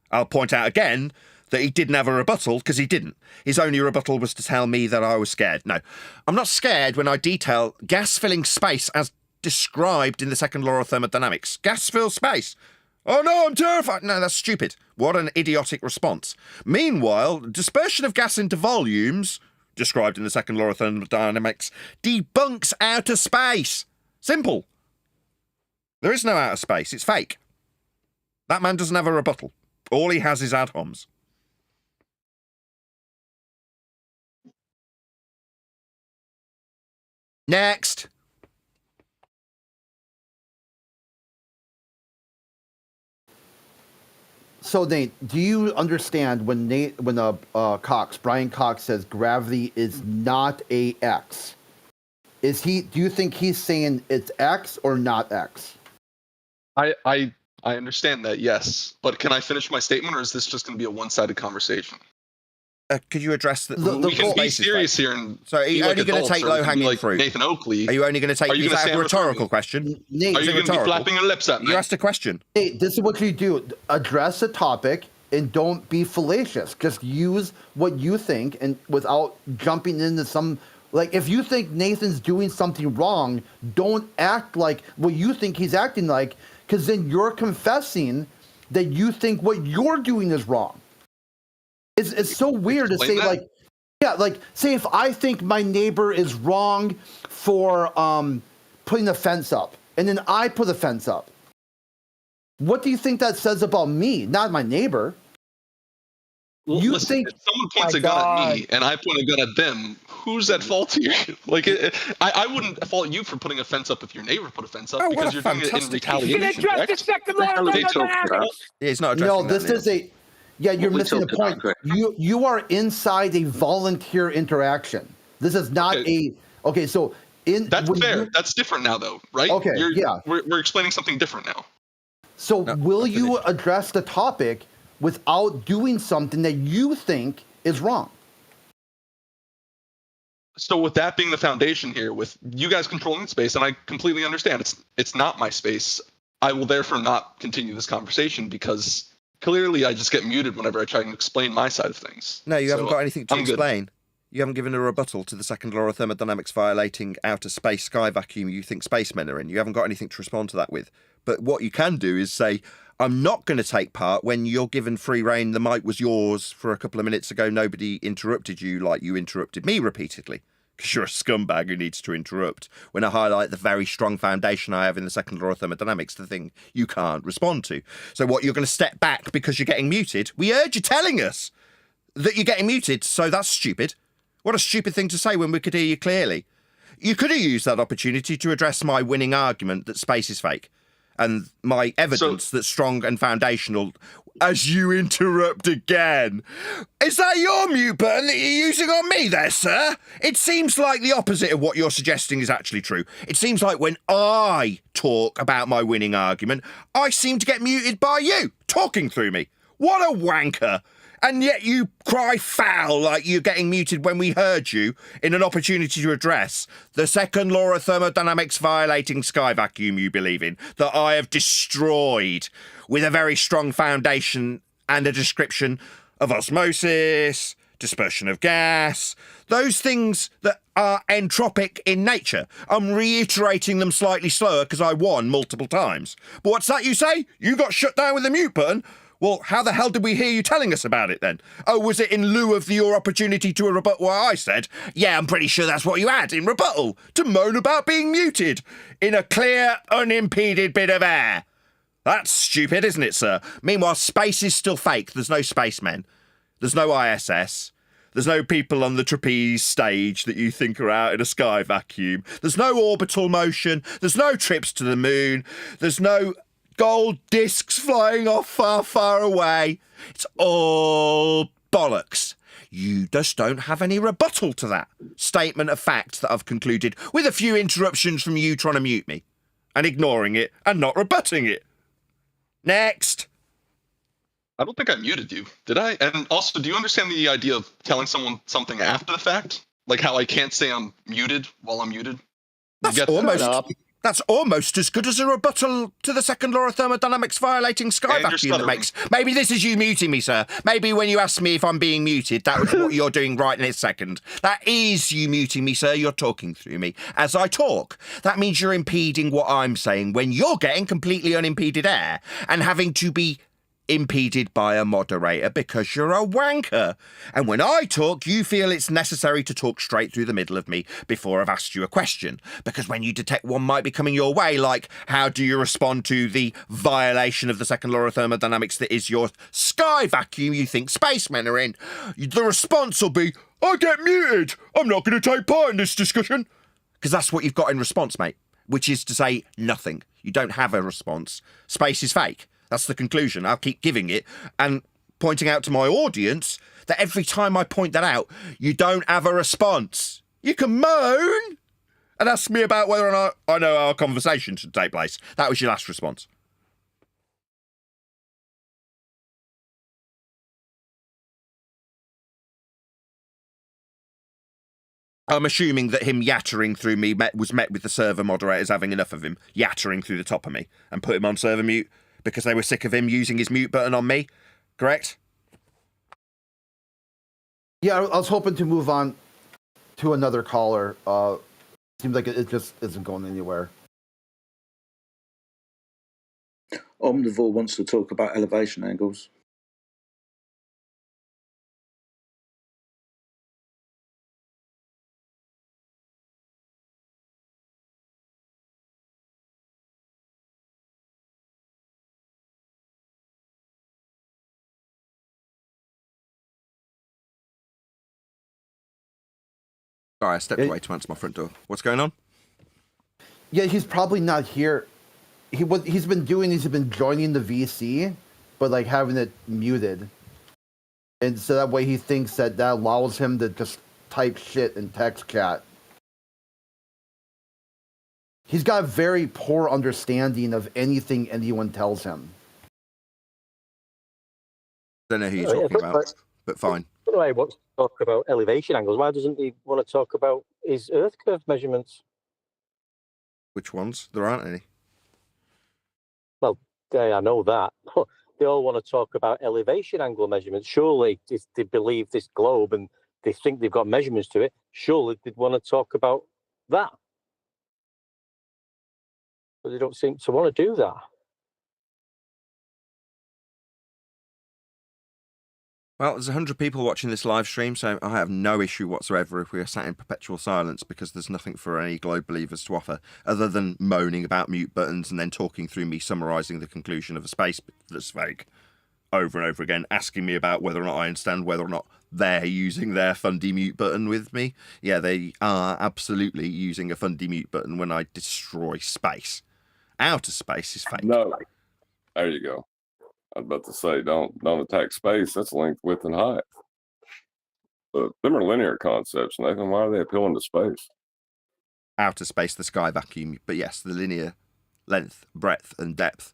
I'll point out again that he didn't have a rebuttal because he didn't. His only rebuttal was to tell me that I was scared. No, I'm not scared when I detail gas filling space as described in the second law of thermodynamics. Gas fills space. Oh no, I'm terrified. No, that's stupid. What an idiotic response. Meanwhile, dispersion of gas into volumes, described in the second law of thermodynamics, debunks outer space. Simple. There is no outer space. It's fake. That man doesn't have a rebuttal. All he has is ad homs. Next. So Nate, do you understand when Brian Cox says gravity is not a X? Do you think he's saying it's X or not X? I understand that, yes. But can I finish my statement, or is this just going to be a one-sided conversation? Could you address we can be serious here and so are you only going to take low-hanging fruit? Nathan Oakley. Are you only going to take? Is that a rhetorical question? Nate, are you going to be flapping your lips at me? You asked a question. Nate, this is what you do: address the topic and don't be fallacious. Just use what you think, and without jumping into some. Like, if you think Nathan's doing something wrong, don't act like what you think he's acting like, because then you're confessing that you think what you're doing is wrong. It's so weird to say that? Say if I think my neighbor is wrong for putting a fence up, and then I put a fence up. What do you think that says about me, not my neighbor? Well, you listen, think if someone points a gun at me and I point a gun at them, who's at fault here? I wouldn't fault you for putting a fence up if your neighbor put a fence up, because you're doing it in retaliation. You can address the second law of thermodynamics. It's not addressing this is a. Yeah, you're missing the point. You are inside a volunteer interaction. This is not okay. So That's fair. That's different now, though, right? Okay, yeah. We're explaining something different now. So will you address the topic without doing something that you think is wrong? So with that being the foundation here, with you guys controlling space, and I completely understand it's not my space, I will therefore not continue this conversation because clearly I just get muted whenever I try to explain my side of things. No, you haven't got anything to explain. Good. You haven't given a rebuttal to the second law of thermodynamics violating outer space sky vacuum you think spacemen are in. You haven't got anything to respond to that with. But what you can do is say, I'm not going to take part when you're given free rein. The mic was yours for a couple of minutes ago. Nobody interrupted you like you interrupted me repeatedly. Because you're a scumbag who needs to interrupt when I highlight the very strong foundation I have in the second law of thermodynamics, the thing you can't respond to. So what, you're going to step back because you're getting muted? We heard you telling us that you're getting muted, so that's stupid. What a stupid thing to say when we could hear you clearly. You could have used that opportunity to address my winning argument that space is fake and my evidence that's strong and foundational. As you interrupt again. Is that your mute button that you're using on me there, sir? It seems like the opposite of what you're suggesting is actually true. It seems like when I talk about my winning argument, I seem to get muted by you, talking through me. What a wanker. And yet you cry foul like you're getting muted when we heard you in an opportunity to address the second law of thermodynamics violating sky vacuum you believe in, that I have destroyed with a very strong foundation and a description of osmosis, dispersion of gas, those things that are entropic in nature. I'm reiterating them slightly slower because I won multiple times. But what's that you say? You got shut down with the mute button? Well, how the hell did we hear you telling us about it then? Oh, was it in lieu of your opportunity to rebut what I said? Yeah, I'm pretty sure that's what you had in rebuttal, to moan about being muted in a clear, unimpeded bit of air. That's stupid, isn't it, sir? Meanwhile, space is still fake. There's no spacemen. There's no ISS. There's no people on the trapeze stage that you think are out in a sky vacuum. There's no orbital motion. There's no trips to the moon. There's no gold discs flying off far, far away. It's all bollocks. You just don't have any rebuttal to that statement of fact that I've concluded with a few interruptions from you trying to mute me and ignoring it and not rebutting it. Next. I don't think I muted you, did I? And also, do you understand the idea of telling someone something after the fact? Like how I can't say I'm muted while I'm muted? That's almost as good as a rebuttal to the second law of thermodynamics violating sky vacuum that makes. Maybe this is you muting me, sir. Maybe when you asked me if I'm being muted, that was what you're doing right in this second. That is you muting me, sir. You're talking through me as I talk. That means you're impeding what I'm saying when you're getting completely unimpeded air and having to be impeded by a moderator because you're a wanker. And when I talk, you feel it's necessary to talk straight through the middle of me before I've asked you a question. Because when you detect one might be coming your way, like how do you respond to the violation of the second law of thermodynamics that is your sky vacuum you think spacemen are in, the response will be, I get muted. I'm not going to take part in this discussion. Because that's what you've got in response, mate, which is to say nothing. You don't have a response. Space is fake. That's the conclusion. I'll keep giving it and pointing out to my audience that every time I point that out, you don't have a response. You can moan and ask me about whether or not I know our conversation should take place. That was your last response. I'm assuming that him yattering through me was met with the server moderators having enough of him yattering through the top of me and put him on server mute because they were sick of him using his mute button on me, correct? Yeah, I was hoping to move on to another caller. Seems like it just isn't going anywhere. Omnivore wants to talk about elevation angles. Sorry, I stepped away to answer my front door. What's going on? Yeah, he's probably not here. He's been joining the VC, but like having it muted. And so that way he thinks that allows him to just type shit in text chat. He's got a very poor understanding of anything anyone tells him. Don't know who you're talking about, but fine. Why he wants to talk about elevation angles? Why doesn't he want to talk about his Earth curve measurements? Which ones? There aren't any. Well, I know that. They all want to talk about elevation angle measurements. Surely, if they believe this globe and they think they've got measurements to it, surely they'd want to talk about that. But they don't seem to want to do that. Well, there's 100 people watching this live stream, so I have no issue whatsoever if we are sat in perpetual silence, because there's nothing for any globe believers to offer other than moaning about mute buttons and then talking through me summarising the conclusion of a space that's fake over and over again, asking me about whether or not I understand whether or not they're using their fundy mute button with me. Yeah, they are absolutely using a fundy mute button when I destroy space. Outer space is fake. No, there you go. I was about to say, don't attack space. That's length, width, and height. But them are linear concepts, Nathan. Why are they appealing to space? Outer space, the sky vacuum. But yes, the linear length, breadth, and depth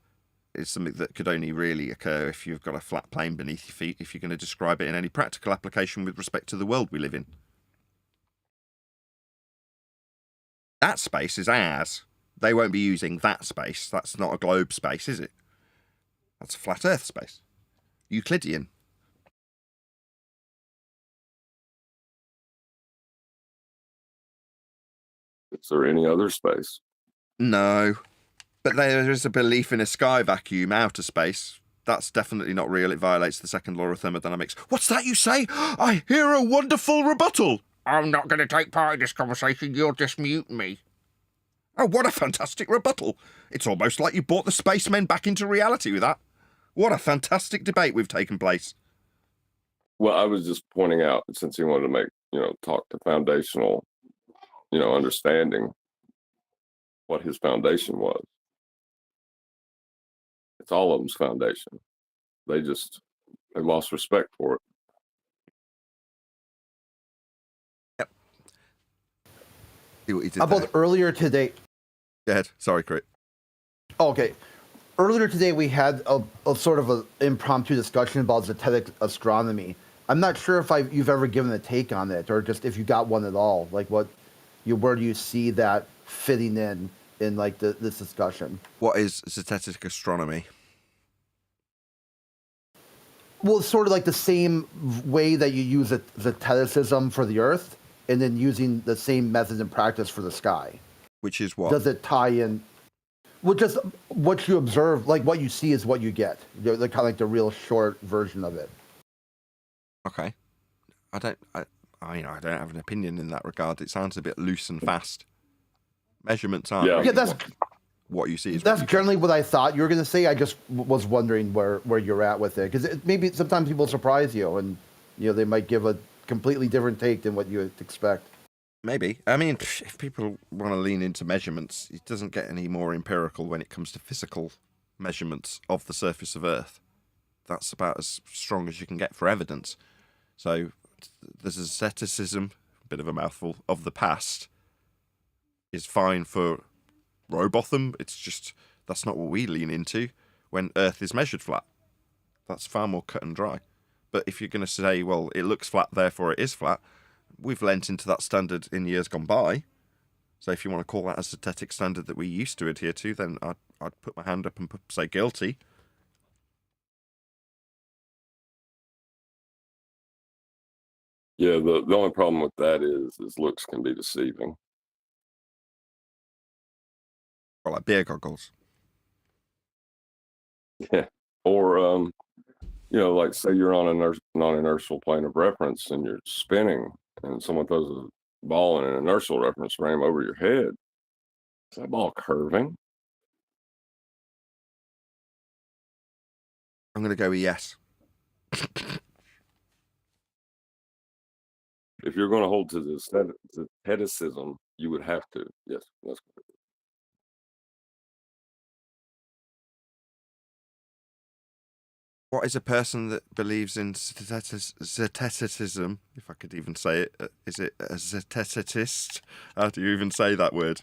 is something that could only really occur if you've got a flat plane beneath your feet, if you're going to describe it in any practical application with respect to the world we live in. That space is ours. They won't be using that space. That's not a globe space, is it? That's a flat Earth space. Euclidean. Is there any other space? No. But there is a belief in a sky vacuum, outer space. That's definitely not real. It violates the second law of thermodynamics. What's that you say? I hear a wonderful rebuttal. I'm not going to take part in this conversation. You'll just mute me. Oh, what a fantastic rebuttal. It's almost like you brought the spacemen back into reality with that. What a fantastic debate we've taken place. Well, I was just pointing out, since he wanted to make, talk to foundational, understanding what his foundation was. It's all of them's foundation. They lost respect for it. Yep. See what he did About there. earlier today. Go ahead. Sorry, Crit. Okay. Earlier today, we had a sort of an impromptu discussion about zetetic astronomy. I'm not sure if you've ever given a take on it, or just if you got one at all. Like, where do you see that fitting in like this discussion? What is zetetic astronomy? Well, it's sort of like the same way that you use Zeteticism for the Earth, and then using the same methods and practice for the sky. Which is what? Does it tie in? Well, just what you observe, like what you see is what you get. They're kind of like the real short version of it. Okay. I don't have an opinion in that regard. It sounds a bit loose and fast. Measurements aren't. Yeah, really that's what you see. That's generally what I thought you were going to say. I just was wondering where you're at with it, because maybe sometimes people surprise you, and they might give a completely different take than what you would expect. Maybe. I mean, if people want to lean into measurements, it doesn't get any more empirical when it comes to physical measurements of the surface of Earth. That's about as strong as you can get for evidence. So there's a Zeteticism, a bit of a mouthful, of the past is fine for Robotham. It's just, that's not what we lean into when Earth is measured flat. That's far more cut and dry. But if you're going to say, well, it looks flat, therefore it is flat, we've lent into that standard in years gone by. So if you want to call that a zetetic standard that we used to adhere to, then I'd put my hand up and say guilty. Yeah, the only problem with that is looks can be deceiving. Or like beer goggles. Yeah. Or, like say you're on a non-inertial plane of reference and you're spinning and someone throws a ball in an inertial reference frame over your head. Is that ball curving? I'm going to go with yes. If you're going to hold to the Zeteticism, you would have to. Yes, that's correct. What is a person that believes in Zeteticism, if I could even say it? Is it a Zeteticist? How do you even say that word?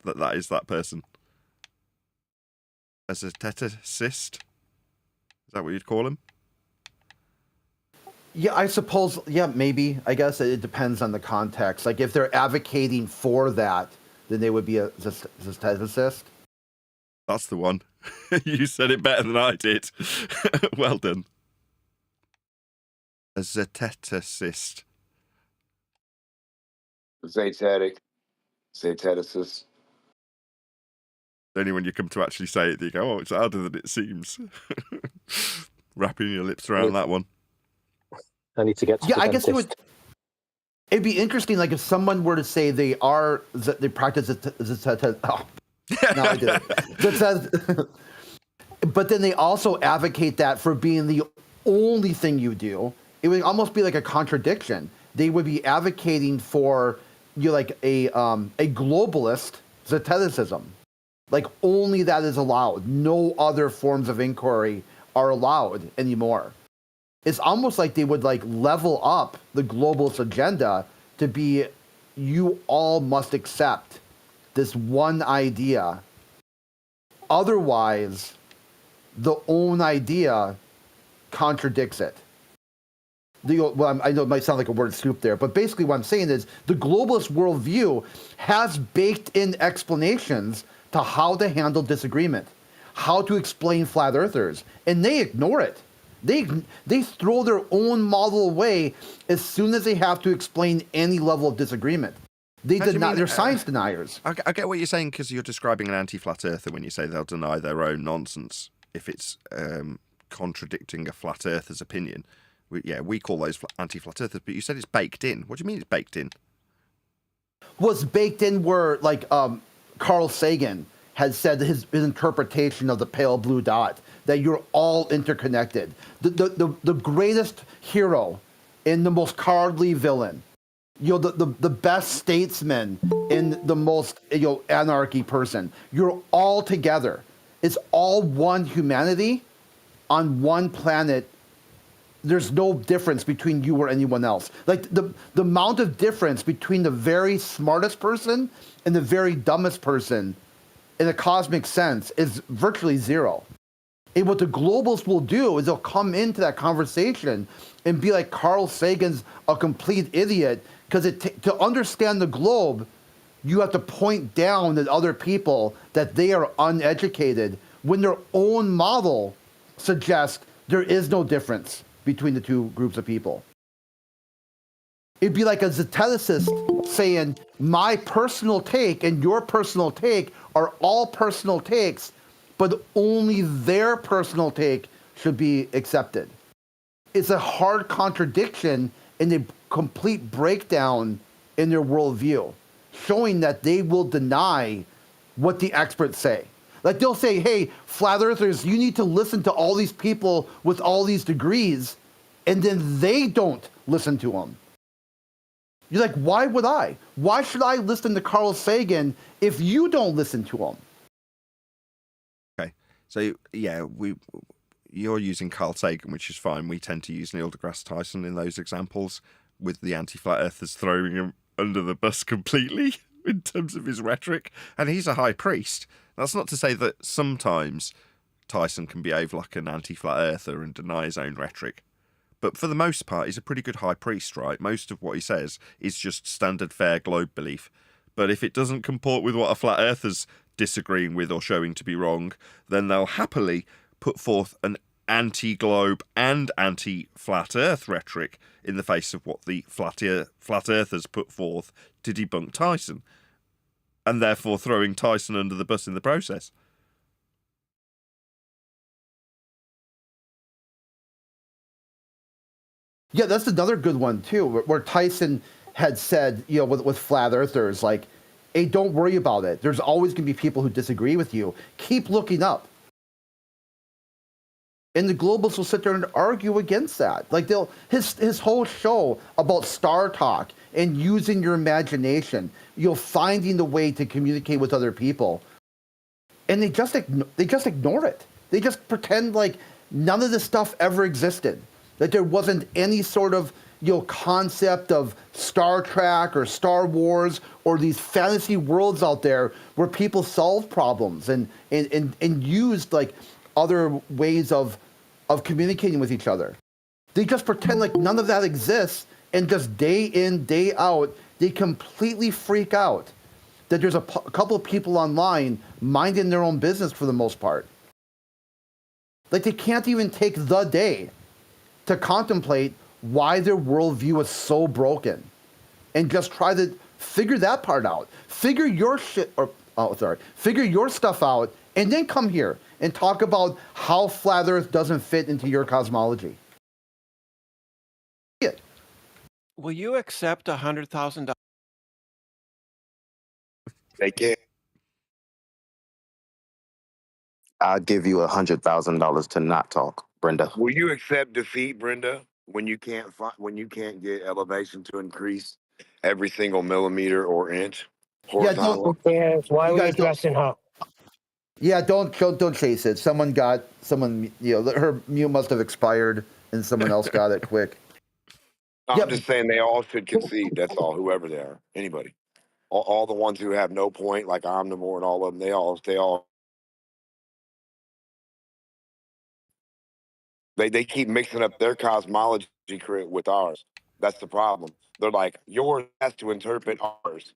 that is that person. A Zeteticist? Is that what you'd call him? Yeah, I suppose. Yeah, maybe. I guess it depends on the context. Like, if they're advocating for that, then they would be a Zeteticist. That's the one. You said it better than I did. Well done. A Zeteticist. Zeteticist. Only when you come to actually say it do you go, oh, it's harder than it seems. Wrapping your lips around that one. I need to get to Yeah, the I guess dentist. it'd be interesting, like, if someone were to say they practice Zeteticist. Oh, no, I did it. But then they also advocate that for being the only thing you do. It would almost be like a contradiction. They would be advocating for like a globalist Zeteticism. Like, only that is allowed. No other forms of inquiry are allowed anymore. It's almost like they would like level up the globalist agenda to be, you all must accept this one idea. Otherwise, the own idea contradicts it. I know it might sound like a word soup there, but basically what I'm saying is the globalist worldview has baked in explanations to how to handle disagreement, how to explain flat earthers, and they ignore it. They throw their own model away as soon as they have to explain any level of disagreement. They're science deniers. I get what you're saying, because you're describing an anti-flat earther when you say they'll deny their own nonsense if it's contradicting a flat earther's opinion. We call those anti-flat earthers, but you said it's baked in. What do you mean it's baked in? What's baked in were, like, Carl Sagan had said his interpretation of the pale blue dot, that you're all interconnected. The greatest hero and the most cowardly villain, the best statesman and the most anarchy person, you're all together. It's all one humanity on one planet. There's no difference between you or anyone else. Like, the amount of difference between the very smartest person and the very dumbest person in a cosmic sense is virtually zero. And what the globalists will do is they'll come into that conversation and be like, Carl Sagan's a complete idiot, because to understand the globe, you have to point down at other people that they are uneducated, when their own model suggests there is no difference between the two groups of people. It'd be like a Zeteticist saying, my personal take and your personal take are all personal takes, but only their personal take should be accepted. It's a hard contradiction and a complete breakdown in their worldview, showing that they will deny what the experts say. Like, they'll say, hey, flat earthers, you need to listen to all these people with all these degrees, and then they don't listen to them. You're like, why would I? Why should I listen to Carl Sagan if you don't listen to him? Okay, so yeah, you're using Carl Sagan, which is fine. We tend to use Neil deGrasse Tyson in those examples, with the anti-flat earthers throwing him under the bus completely in terms of his rhetoric. And he's a high priest. That's not to say that sometimes Tyson can behave like an anti-flat earther and deny his own rhetoric. But for the most part, he's a pretty good high priest, right? Most of what he says is just standard fair globe belief. But if it doesn't comport with what a flat earther's disagreeing with or showing to be wrong, then they'll happily put forth an anti-globe and anti-flat earth rhetoric in the face of what the flat earthers put forth to debunk Tyson, and therefore throwing Tyson under the bus in the process. Yeah, that's another good one too, where Tyson had said, with flat earthers, like, hey, don't worry about it. There's always going to be people who disagree with you. Keep looking up. And the globalists will sit there and argue against that. Like, his whole show about Star Talk and using your imagination, finding the way to communicate with other people, and they just ignore it. They just pretend like none of this stuff ever existed. That there wasn't any sort of concept of Star Trek or Star Wars or these fantasy worlds out there where people solve problems and use like other ways of communicating with each other. They just pretend like none of that exists, and just day in, day out, they completely freak out that there's a couple of people online minding their own business for the most part. Like they can't even take the day to contemplate why their worldview is so broken and just try to figure that part out. Figure your figure your stuff out, and then come here and talk about how flat Earth doesn't fit into your cosmology. Will you accept $100,000? They can't. I'll give you $100,000 to not talk, Brenda. Will you accept defeat, Brenda, when you can't get elevation to increase every single millimeter or inch horizontal? Who cares? Why You are we guys don't- addressing her? Yeah, don't chase it. Someone, her mute must have expired, and someone else got it quick. I'm just saying they all should concede. That's all. Whoever they are, anybody, all the ones who have no point, like Omnivore and all of them, they all. They keep mixing up their cosmology with ours. That's the problem. They're like, yours has to interpret ours.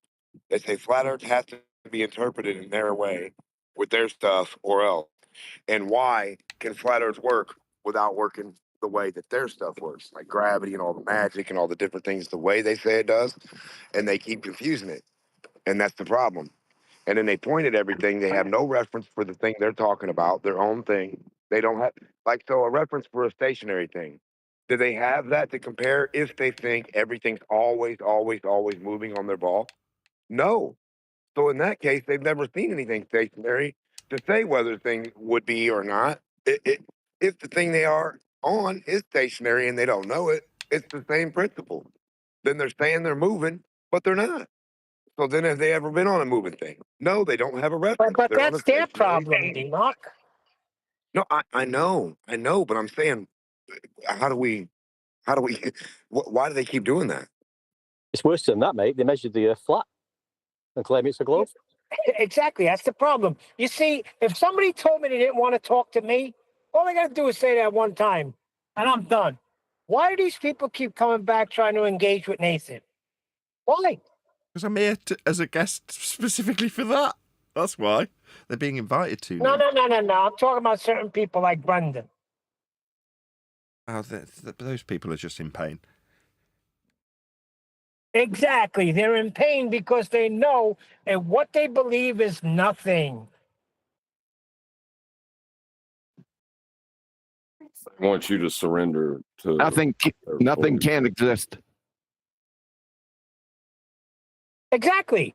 They say flat Earth has to be interpreted in their way with their stuff or else. And why can flat Earth work without working the way that their stuff works? Like gravity and all the magic and all the different things the way they say it does. And they keep confusing it. And that's the problem. And then they point at everything. They have no reference for the thing they're talking about, their own thing. They don't have, so a reference for a stationary thing. Do they have that to compare if they think everything's always, always, always moving on their ball? No. So in that case, they've never seen anything stationary to say whether the thing would be or not. If the thing they are on is stationary and they don't know it, it's the same principle. Then they're saying they're moving, but they're not. So then have they ever been on a moving thing? No, they don't have a reference. But They're on that's a their stationary problem, thing. D-Mark. No, I know, but I'm saying, how do we, why do they keep doing that? It's worse than that, mate. They measured the Earth flat and claim it's a globe. Exactly, that's the problem. You see, if somebody told me they didn't want to talk to me, all I got to do is say that one time, and I'm done. Why do these people keep coming back trying to engage with Nathan? Why? Because I'm here as a guest specifically for that. That's why. They're being invited to No. now. I'm talking about certain people like Brendan. Oh, those people are just in pain. Exactly. They're in pain because they know and what they believe is nothing. I want you to surrender to Nothing can exist. Exactly.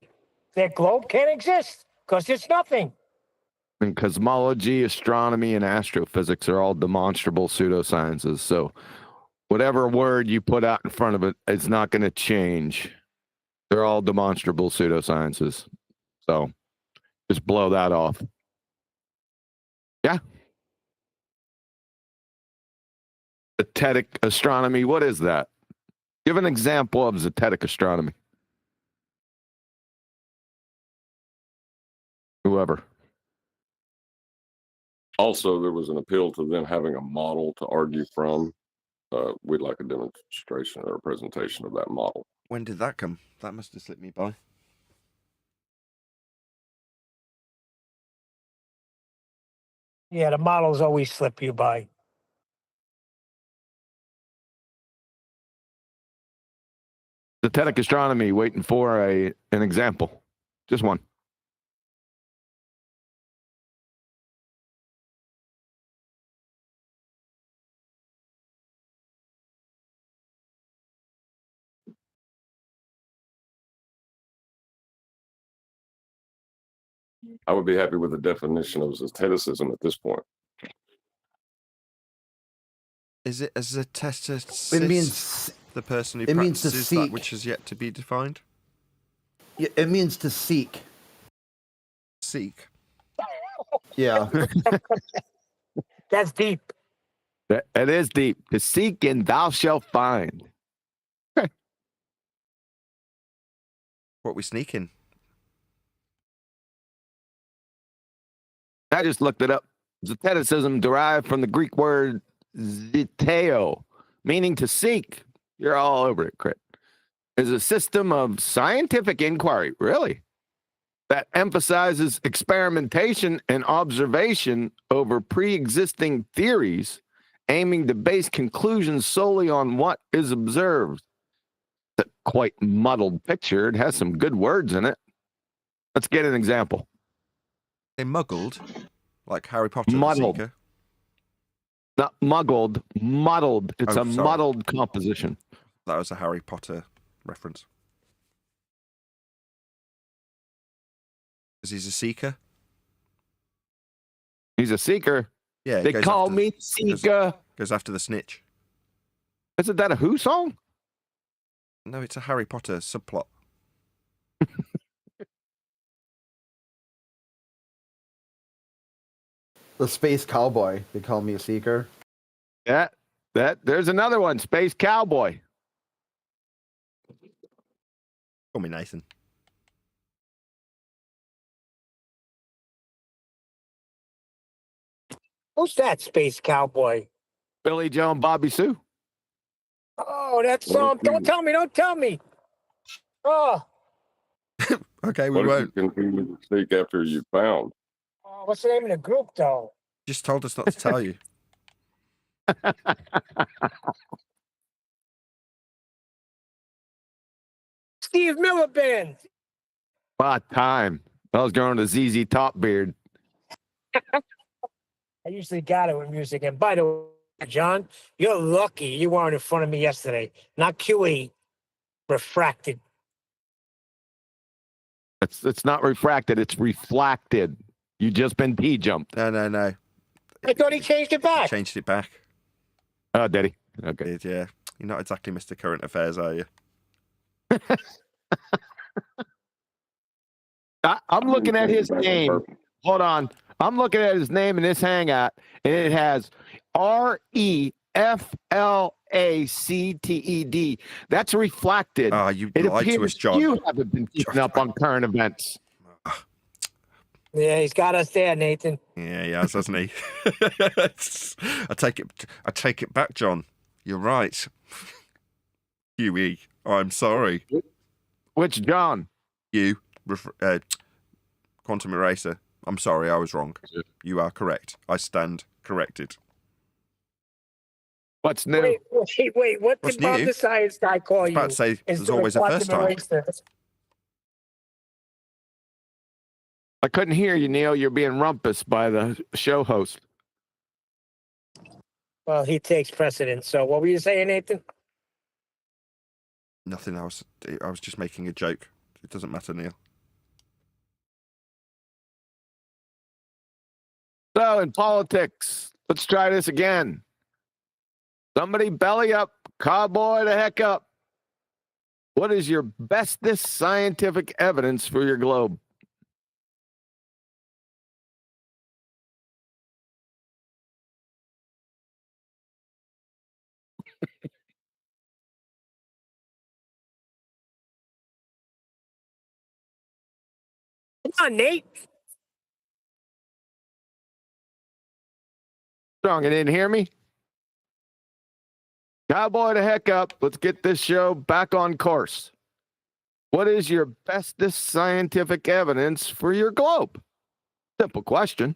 Their globe can't exist because it's nothing. And cosmology, astronomy, and astrophysics are all demonstrable pseudosciences. So whatever word you put out in front of it, it's not going to change. They're all demonstrable pseudosciences. So just blow that off. Yeah. Zetetic astronomy, what is that? Give an example of zetetic astronomy. Whoever. Also, there was an appeal to them having a model to argue from. We'd like a demonstration or a presentation of that model. When did that come? That must have slipped me by. Yeah, the models always slip you by. Zetetic astronomy, waiting for an example. Just one. I would be happy with the definition of Zeteticism at this point. Is it as a zetecist? It means the person who it means to practices that seek. which has yet to be defined. It means to seek. Seek. Yeah. That's deep. It is deep. To seek and thou shalt find. What we sneaking? I just looked it up. Zeteticism derived from the Greek word zeteo, meaning to seek. You're all over it, Crit. Is a system of scientific inquiry, really, that emphasizes experimentation and observation over pre-existing theories, aiming to base conclusions solely on what is observed. It's a quite muddled picture. It has some good words in it. Let's get an example. They muggled, like Harry Potter, Muddled. the Seeker. Not muggled, muddled. It's Oh, a sorry. muddled composition. That was a Harry Potter reference. Because he's a seeker. He's a seeker. Yeah, it They goes call after- me Seeker. Goes after the snitch. Isn't that a Who song? No, it's a Harry Potter subplot. The space cowboy. They call me a seeker. Yeah, there's another one, Space Cowboy. Call me Nathan. Who's that space cowboy? Billy Joe and Bobby Sue. Oh, that's What if don't you- tell me, don't tell me. Oh, Okay, we What if won't. you continue to seek after you found? oh, what's the name of the group though? Just told us not to tell you. Steve Miller Band. What time? I was growing a ZZ Top beard. I usually got it with music. And by the way, John, you're lucky you weren't in front of me yesterday. Not QE. Refracted. It's not refracted, it's reflected. You just been P-jumped. No. I thought he changed it back. Changed it back. Oh, did he? Okay. Did, yeah. You're not exactly Mr. Current Affairs, are you? I'm looking at his name. Hold on. I'm looking at his name in this hangout, and it has REFLACTED. That's reflected. Ah, you It lied to us, appears John. you haven't been keeping up on current events. Yeah, he's got us there, Nathan. Yeah, he has, hasn't he? I take it back, John. You're right. QE. I'm sorry. Which John? You. Quantum Eraser. I'm sorry, I was wrong. You are correct. I stand corrected. What's new? Wait. What What's did Bob new? the Science Guy call you? About to say Instead there's of always a first quantum time. eraser? I couldn't hear you, Neil. You're being rumpus by the show host. Well, he takes precedence. So what were you saying, Nathan? Nothing else. I was just making a joke. It doesn't matter, Neil. So, in politics, let's try this again. Somebody belly up, cowboy the heck up. What is your bestest scientific evidence for your globe? Come on, Nate. Strong, you didn't hear me? Cowboy the heck up. Let's get this show back on course. What is your bestest scientific evidence for your globe? Simple question.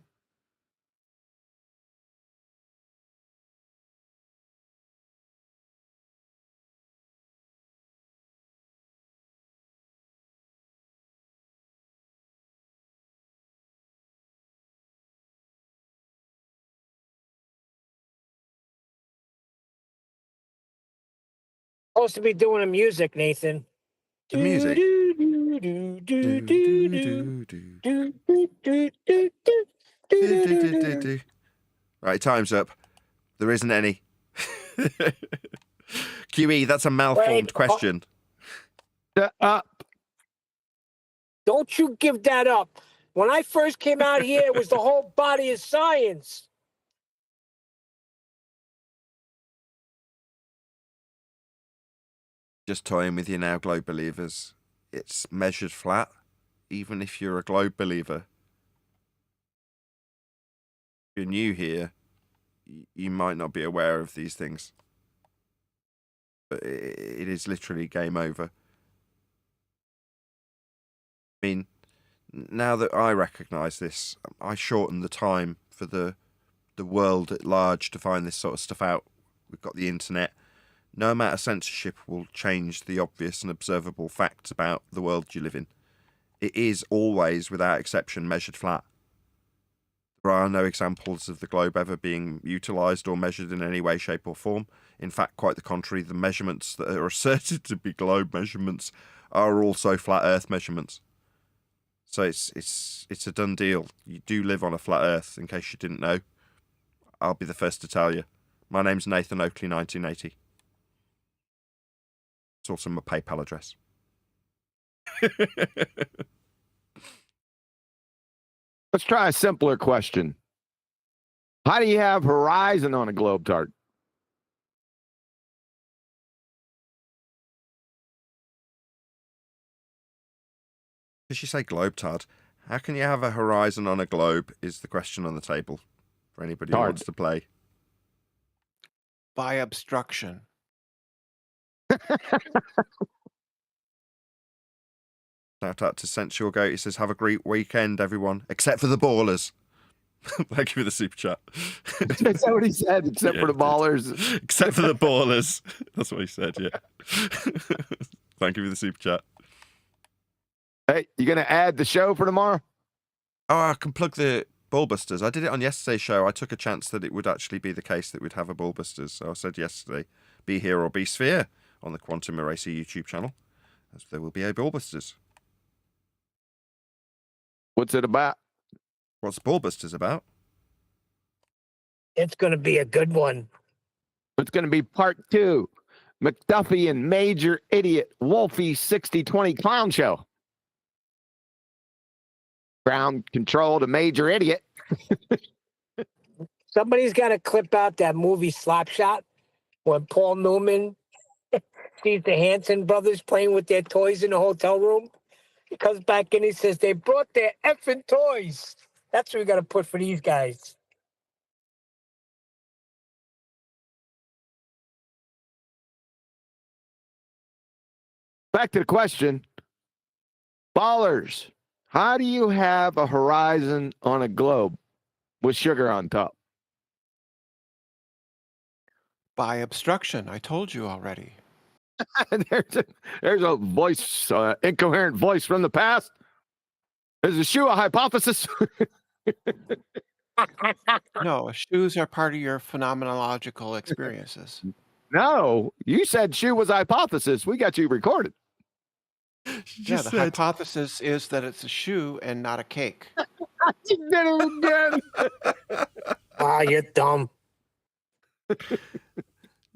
Supposed to be doing the music, Nathan. The music. Right, time's up. There isn't any. QE, that's a malformed question. Don't you give that up. When I first came out here, it was the whole body of science. Just toying with you now, globe believers. it's measured flat, even if you're a globe believer. If you're new here, you might not be aware of these things. But it is literally game over. I mean, now that I recognise this, I shorten the time for the world at large to find this sort of stuff out. We've got the internet. No amount of censorship will change the obvious and observable facts about the world you live in. It is always, without exception, measured flat. There are no examples of the globe ever being utilised or measured in any way, shape or form. In fact, quite the contrary, the measurements that are asserted to be globe measurements are also flat Earth measurements. So it's a done deal. You do live on a flat Earth, in case you didn't know. I'll be the first to tell you. My name's Nathan Oakley, 1980. It's also my PayPal address. Let's try a simpler question. How do you have horizon on a globe tart? Did she say globe tart? How can you have a horizon on a globe is the question on the table for anybody who wants to play. By obstruction. Shout out to Sensual Goat. He says, have a great weekend, everyone, except for the ballers. Thank you for the super chat. Is that what he said? Except for the ballers? Except for the ballers. That's what he said, yeah. Thank you for the super chat. Hey, you going to add the show for tomorrow? Oh, I can plug the Ballbusters. I did it on yesterday's show. I took a chance that it would actually be the case that we'd have a Ballbusters. So I said yesterday, be here or be sphere on the Quantum Eraser YouTube channel, as there will be a Ballbusters. What's it about? What's Ballbusters about? It's going to be a good one. It's going to be part 2. McDuffie and Major Idiot Wolfie 6020 Clown Show. Ground control to Major Idiot. Somebody's got to clip out that movie Slapshot when Paul Newman sees the Hanson brothers playing with their toys in the hotel room. He comes back in, he says, they brought their effing toys. That's what we got to put for these guys. Back to the question. Ballers, how do you have a horizon on a globe with sugar on top? By obstruction. I told you already. there's a voice, incoherent voice from the past. Is the shoe a hypothesis? No, shoes are part of your phenomenological experiences. No, you said shoe was a hypothesis. We got you recorded. Yeah, the hypothesis is that it's a shoe and not a cake. You did it again. Ah, you're dumb.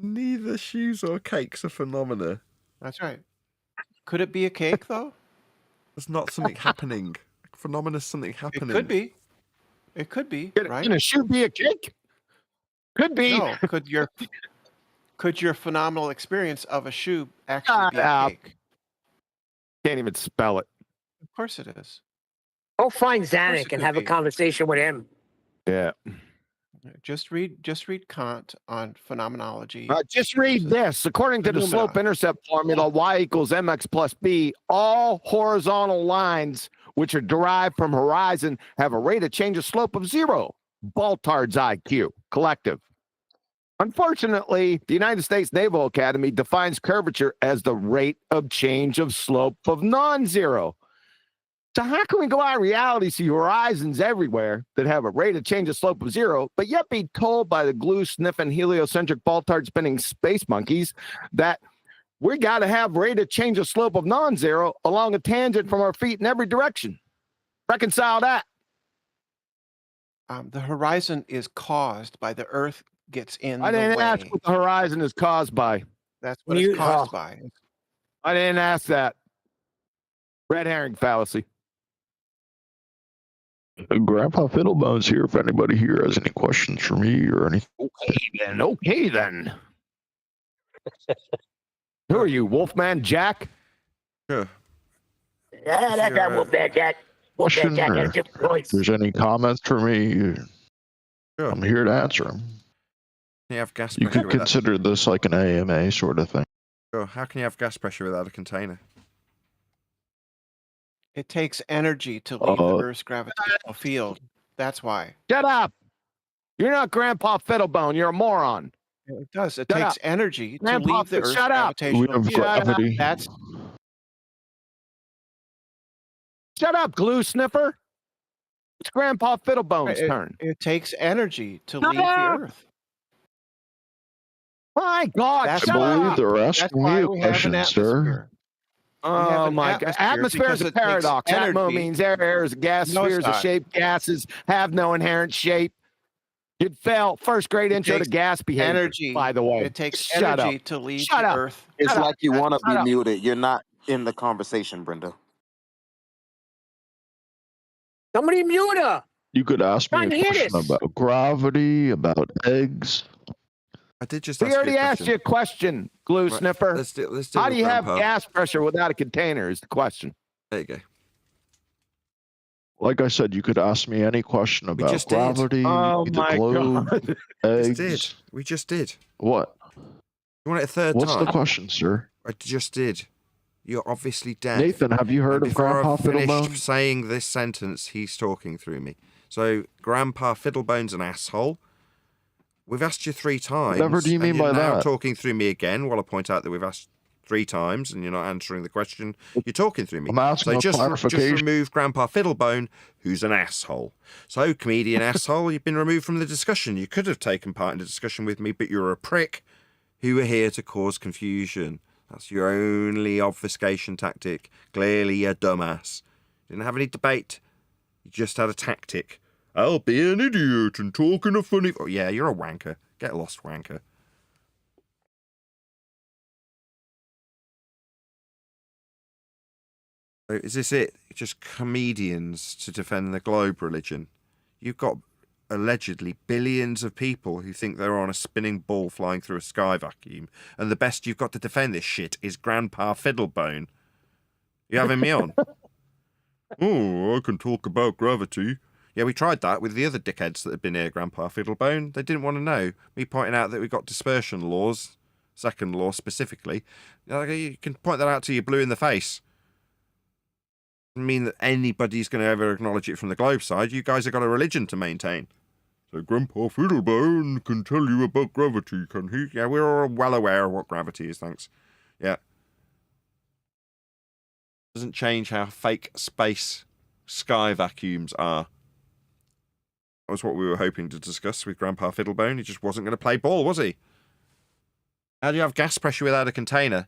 Neither shoes or cakes are phenomena. That's right. Could it be a cake, though? There's not something happening. Phenomena is something happening. It could be. It could be, right? Can a shoe be a cake? Could be. No, could your phenomenal experience of a shoe actually be a cake? Can't even spell it. Of course it is. Go find Zanuck and have a conversation with him. Yeah. Just read Kant on phenomenology. Just read this. According to the slope-intercept formula, y equals mx plus b, all horizontal lines which are derived from horizon have a rate of change of slope of 0. Baltard's IQ, collective. Unfortunately, the United States Naval Academy defines curvature as the rate of change of slope of non-zero. So how can we go out in reality, see horizons everywhere that have a rate of change of slope of 0, but yet be told by the glue-sniffing, heliocentric, Baltard-spinning space monkeys that we got to have rate of change of slope of non-zero along a tangent from our feet in every direction? Reconcile that. The horizon is caused by the Earth gets in I didn't ask what the horizon is caused by. That's what it's caused by. I didn't ask that. Red herring fallacy. Grandpa Fiddlebones here. If anybody here has any questions for me or anything. Okay then. Who are you, Wolfman Jack? Sure. That's that Wolfman Jack. Wolfman Question, Jack had a or different if voice. there's any comments for me, Sure. I'm here to answer them. Can you have gas You pressure could without... consider this like an AMA sort of thing. Sure. How can you have gas pressure without a container? It takes energy to leave the Earth's gravitational field. That's why. Shut up! You're not Grandpa Fiddlebone. You're a moron. It does. It Shut takes up. energy to Grandpa, leave the Earth's shut up. We gravitational have field. gravity. That's Shut up, glue sniffer. It's Grandpa Fiddlebone's turn. It takes energy to Shut leave the up. Earth. My God, That's shut I believe up. they're That's asking why me a we have an question, sir. atmosphere. We have Oh an my God. atmosphere Atmosphere is because a it takes paradox. Atmo energy. means air is a gas. No, it's Spheres are not. shaped. Gases have no inherent shape. You'd fail first grade intro to takes gas behavior, energy. by the way. It takes Shut energy up. to leave Shut the up. Earth. It's Shut like you want to Shut be up. muted. You're not in the conversation, Brenda. Somebody mute her. You could ask me Trying a to hear question this. about gravity, about eggs. I did just We ask already you a asked question. you a question, glue Right, sniffer. Let's do How it do with you have Grandpa. gas pressure without a container is the question. There you go. Like I said, you could ask me any question We about just did. gravity, Oh the my globe, God. Just did. eggs. We just did. What? You want it a third What's time? the question, sir? I just did. You're obviously deaf. Nathan, have you heard And of before Grandpa I've finished Fiddlebone? saying this sentence, he's talking through me. So, Grandpa Fiddlebone's an asshole. We've asked you 3 times. Whatever do you mean and you're by now that? talking through me again while I point out that we've asked 3 times and you're not answering the question. You're talking through me. I'm asking So a just clarification. remove Grandpa Fiddlebone, who's an asshole. So, comedian asshole, you've been removed from the discussion. You could have taken part in the discussion with me, but you're a prick who are here to cause confusion. That's your only obfuscation tactic. Clearly a dumbass. Didn't have any debate. You just had a tactic. I'll be an idiot and talk in a funny... Oh, yeah, you're a wanker. Get lost, wanker. So is this it? Just comedians to defend the globe religion? You've got allegedly billions of people who think they're on a spinning ball flying through a sky vacuum, and the best you've got to defend this shit is Grandpa Fiddlebone. You having me on? Oh, I can talk about gravity. Yeah, we tried that with the other dickheads that had been here, Grandpa Fiddlebone. They didn't want to know. Me pointing out that we've got dispersion laws, second law specifically. You can point that out till you're blue in the face. Doesn't mean that anybody's going to ever acknowledge it from the globe side. You guys have got a religion to maintain. So Grandpa Fiddlebone can tell you about gravity, can he? Yeah, we're all well aware of what gravity is, thanks. Yeah. Doesn't change how fake space sky vacuums are. That was what we were hoping to discuss with Grandpa Fiddlebone. He just wasn't going to play ball, was he? How do you have gas pressure without a container?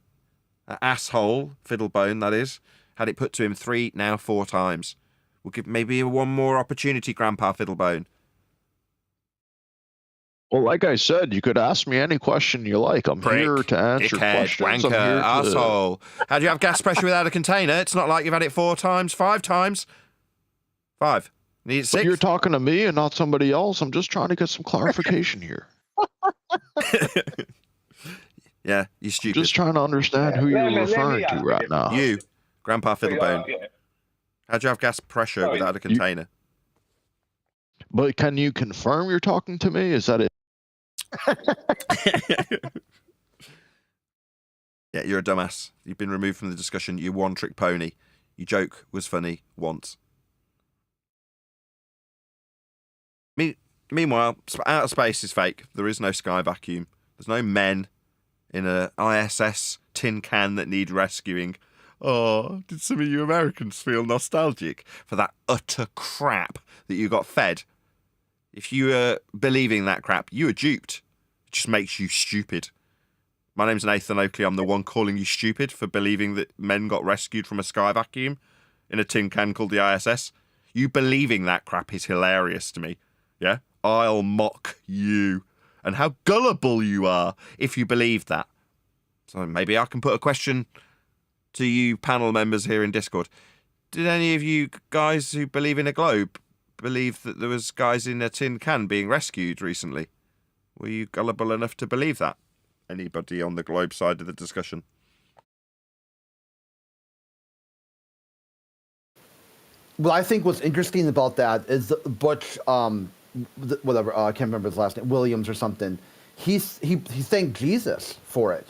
That asshole, Fiddlebone, that is, had it put to him 3, now 4 times. We'll give maybe one more opportunity, Grandpa Fiddlebone. Well, like I said, you could ask me any question you like. I'm Prick, here to answer dickhead, questions. wanker, I'm here to... asshole. How do you have gas pressure without a container? It's not like you've had it 4 times, 5 times. 5. Need it 6. But you're talking to me and not somebody else. I'm just trying to get some clarification here. Yeah, you're stupid. I'm just trying to understand who you're referring to right now. You, Grandpa Fiddlebone. How do you have gas pressure without a container? But can you confirm you're talking to me? Is that it? Yeah, you're a dumbass. You've been removed from the discussion. You one-trick pony. Your joke was funny once. Meanwhile, outer space is fake. There is no sky vacuum. There's no men in a ISS tin can that need rescuing. Oh, did some of you Americans feel nostalgic for that utter crap that you got fed? If you were believing that crap, you were duped. It just makes you stupid. My name's Nathan Oakley. I'm the one calling you stupid for believing that men got rescued from a sky vacuum in a tin can called the ISS. You believing that crap is hilarious to me. Yeah? I'll mock you. And how gullible you are if you believe that. So maybe I can put a question to you panel members here in Discord. Did any of you guys who believe in a globe believe that there was guys in a tin can being rescued recently? Were you gullible enough to believe that? Anybody on the globe side of the discussion? what I think what's interesting about that is Butch, whatever, I can't remember his last name, Williams or something. He thanked Jesus for it.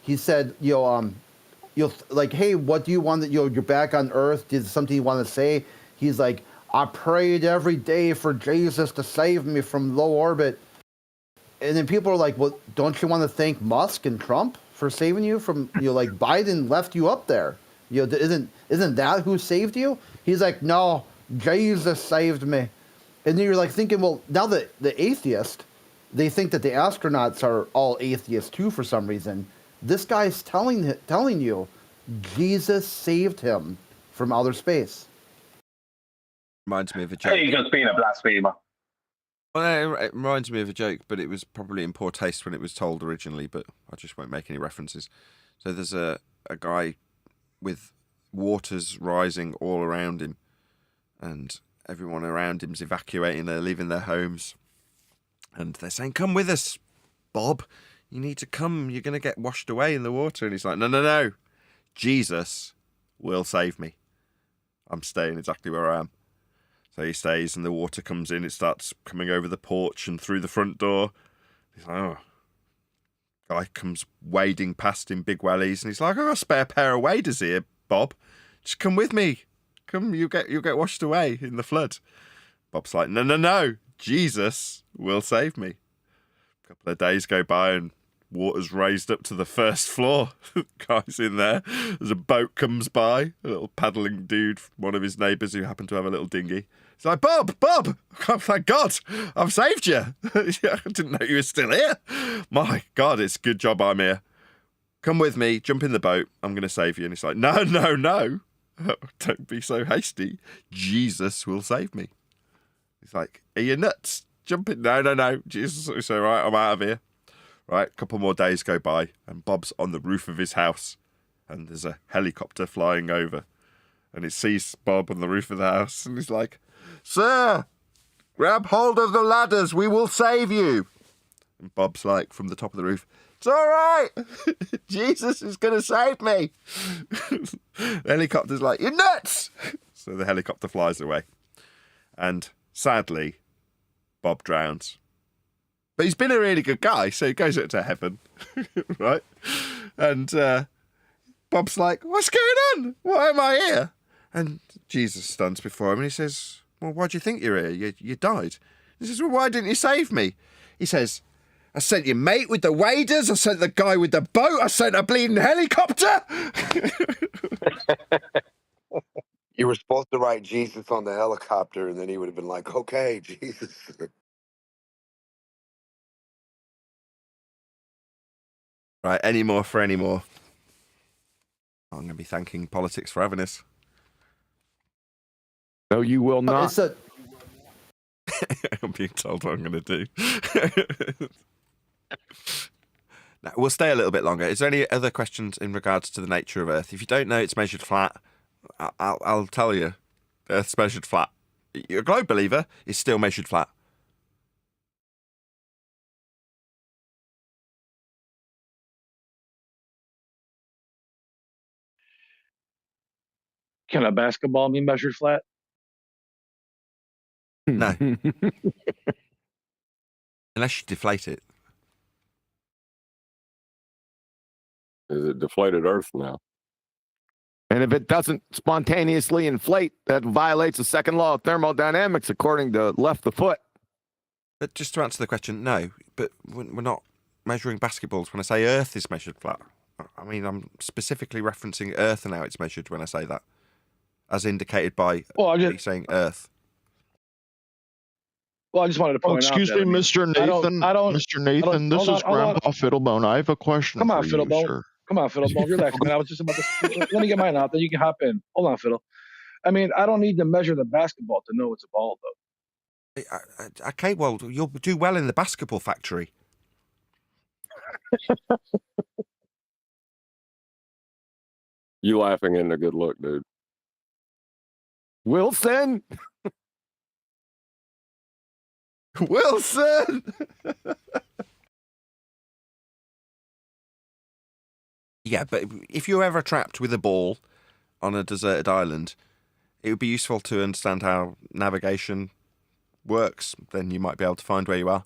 He said, like, hey, what do you want? You're back on Earth. Is something you want to say? He's like, I prayed every day for Jesus to save me from low orbit. And then people are like, well, don't you want to thank Musk and Trump for saving you from, like Biden left you up there? Isn't that who saved you? He's like, no, Jesus saved me. And then you're like thinking, well, now that the atheist, they think that the astronauts are all atheists too for some reason. This guy's telling you Jesus saved him from outer space. Reminds me of a joke. He's just being a blasphemer. Well, it reminds me of a joke, but it was probably in poor taste when it was told originally, but I just won't make any references. So there's a guy with waters rising all around him, and everyone around him's evacuating, they're leaving their homes, and they're saying, come with us, Bob, you need to come, you're going to get washed away in the water. And he's like, no, Jesus will save me. I'm staying exactly where I am. So he stays, and the water comes in, it starts coming over the porch and through the front door. He's like, oh. Guy comes wading past in big wellies, and he's like, I've got a spare pair of waders here, Bob. Just come with me. Come, you'll get washed away in the flood. Bob's like, no, Jesus will save me. A couple of days go by, and water's raised up to the first floor. Guy's in there. There's a boat comes by, a little paddling dude, one of his neighbours who happened to have a little dinghy. He's like, Bob, oh, thank God, I've saved you. I didn't know you were still here. My God, it's a good job I'm here. Come with me, jump in the boat, I'm going to save you. And he's like, no, don't be so hasty. Jesus will save me. He's like, are you nuts? Jump in. No, Jesus is all right, I'm out of here. Right, a couple more days go by, and Bob's on the roof of his house, and there's a helicopter flying over, and it sees Bob on the roof of the house, and he's like, Sir, grab hold of the ladders, we will save you. And Bob's like, from the top of the roof, it's all right, Jesus is going to save me. The helicopter's like, you're nuts. So the helicopter flies away, and sadly, Bob drowns. But he's been a really good guy, so he goes up to heaven, right? And Bob's like, what's going on? Why am I here? And Jesus stands before him and he says, well, why do you think you're here? You died. He says, well, why didn't you save me? He says, I sent your mate with the waders, I sent the guy with the boat, I sent a bleeding helicopter. You were supposed to write Jesus on the helicopter, and then he would have been like, okay, Jesus. Right, any more for any more. I'm going to be thanking politics for having this. No, you will not. I'm being told what I'm going to do. Now, we'll stay a little bit longer. Is there any other questions in regards to the nature of Earth? If you don't know it's measured flat, I'll tell you. Earth's measured flat. You're a globe believer, it's still measured flat. Can a basketball be measured flat? No. Unless you deflate it. Is it deflated Earth now? And if it doesn't spontaneously inflate, that violates the second law of thermodynamics, according to Left the Foot. But just to answer the question, no. But we're not measuring basketballs when I say Earth is measured flat. I mean, I'm specifically referencing Earth and how it's measured when I say that, as indicated by me saying Earth. Well, I just wanted to point out. Excuse me, Mr. Nathan. Mr. Nathan, this is Grandpa Fiddlebone. I have a question Come on, for you, Fiddlebone. sir. Come on, Fiddlebone. Relax, man. I was just about to. Let me get mine out, then you can hop in. Hold on, Fiddle. I mean, I don't need to measure the basketball to know it's a ball, though. Okay, well, you'll do well in the basketball factory. You laughing isn't a good look, dude. Wilson? Wilson! Yeah, but if you're ever trapped with a ball on a deserted island, it would be useful to understand how navigation works. Then you might be able to find where you are.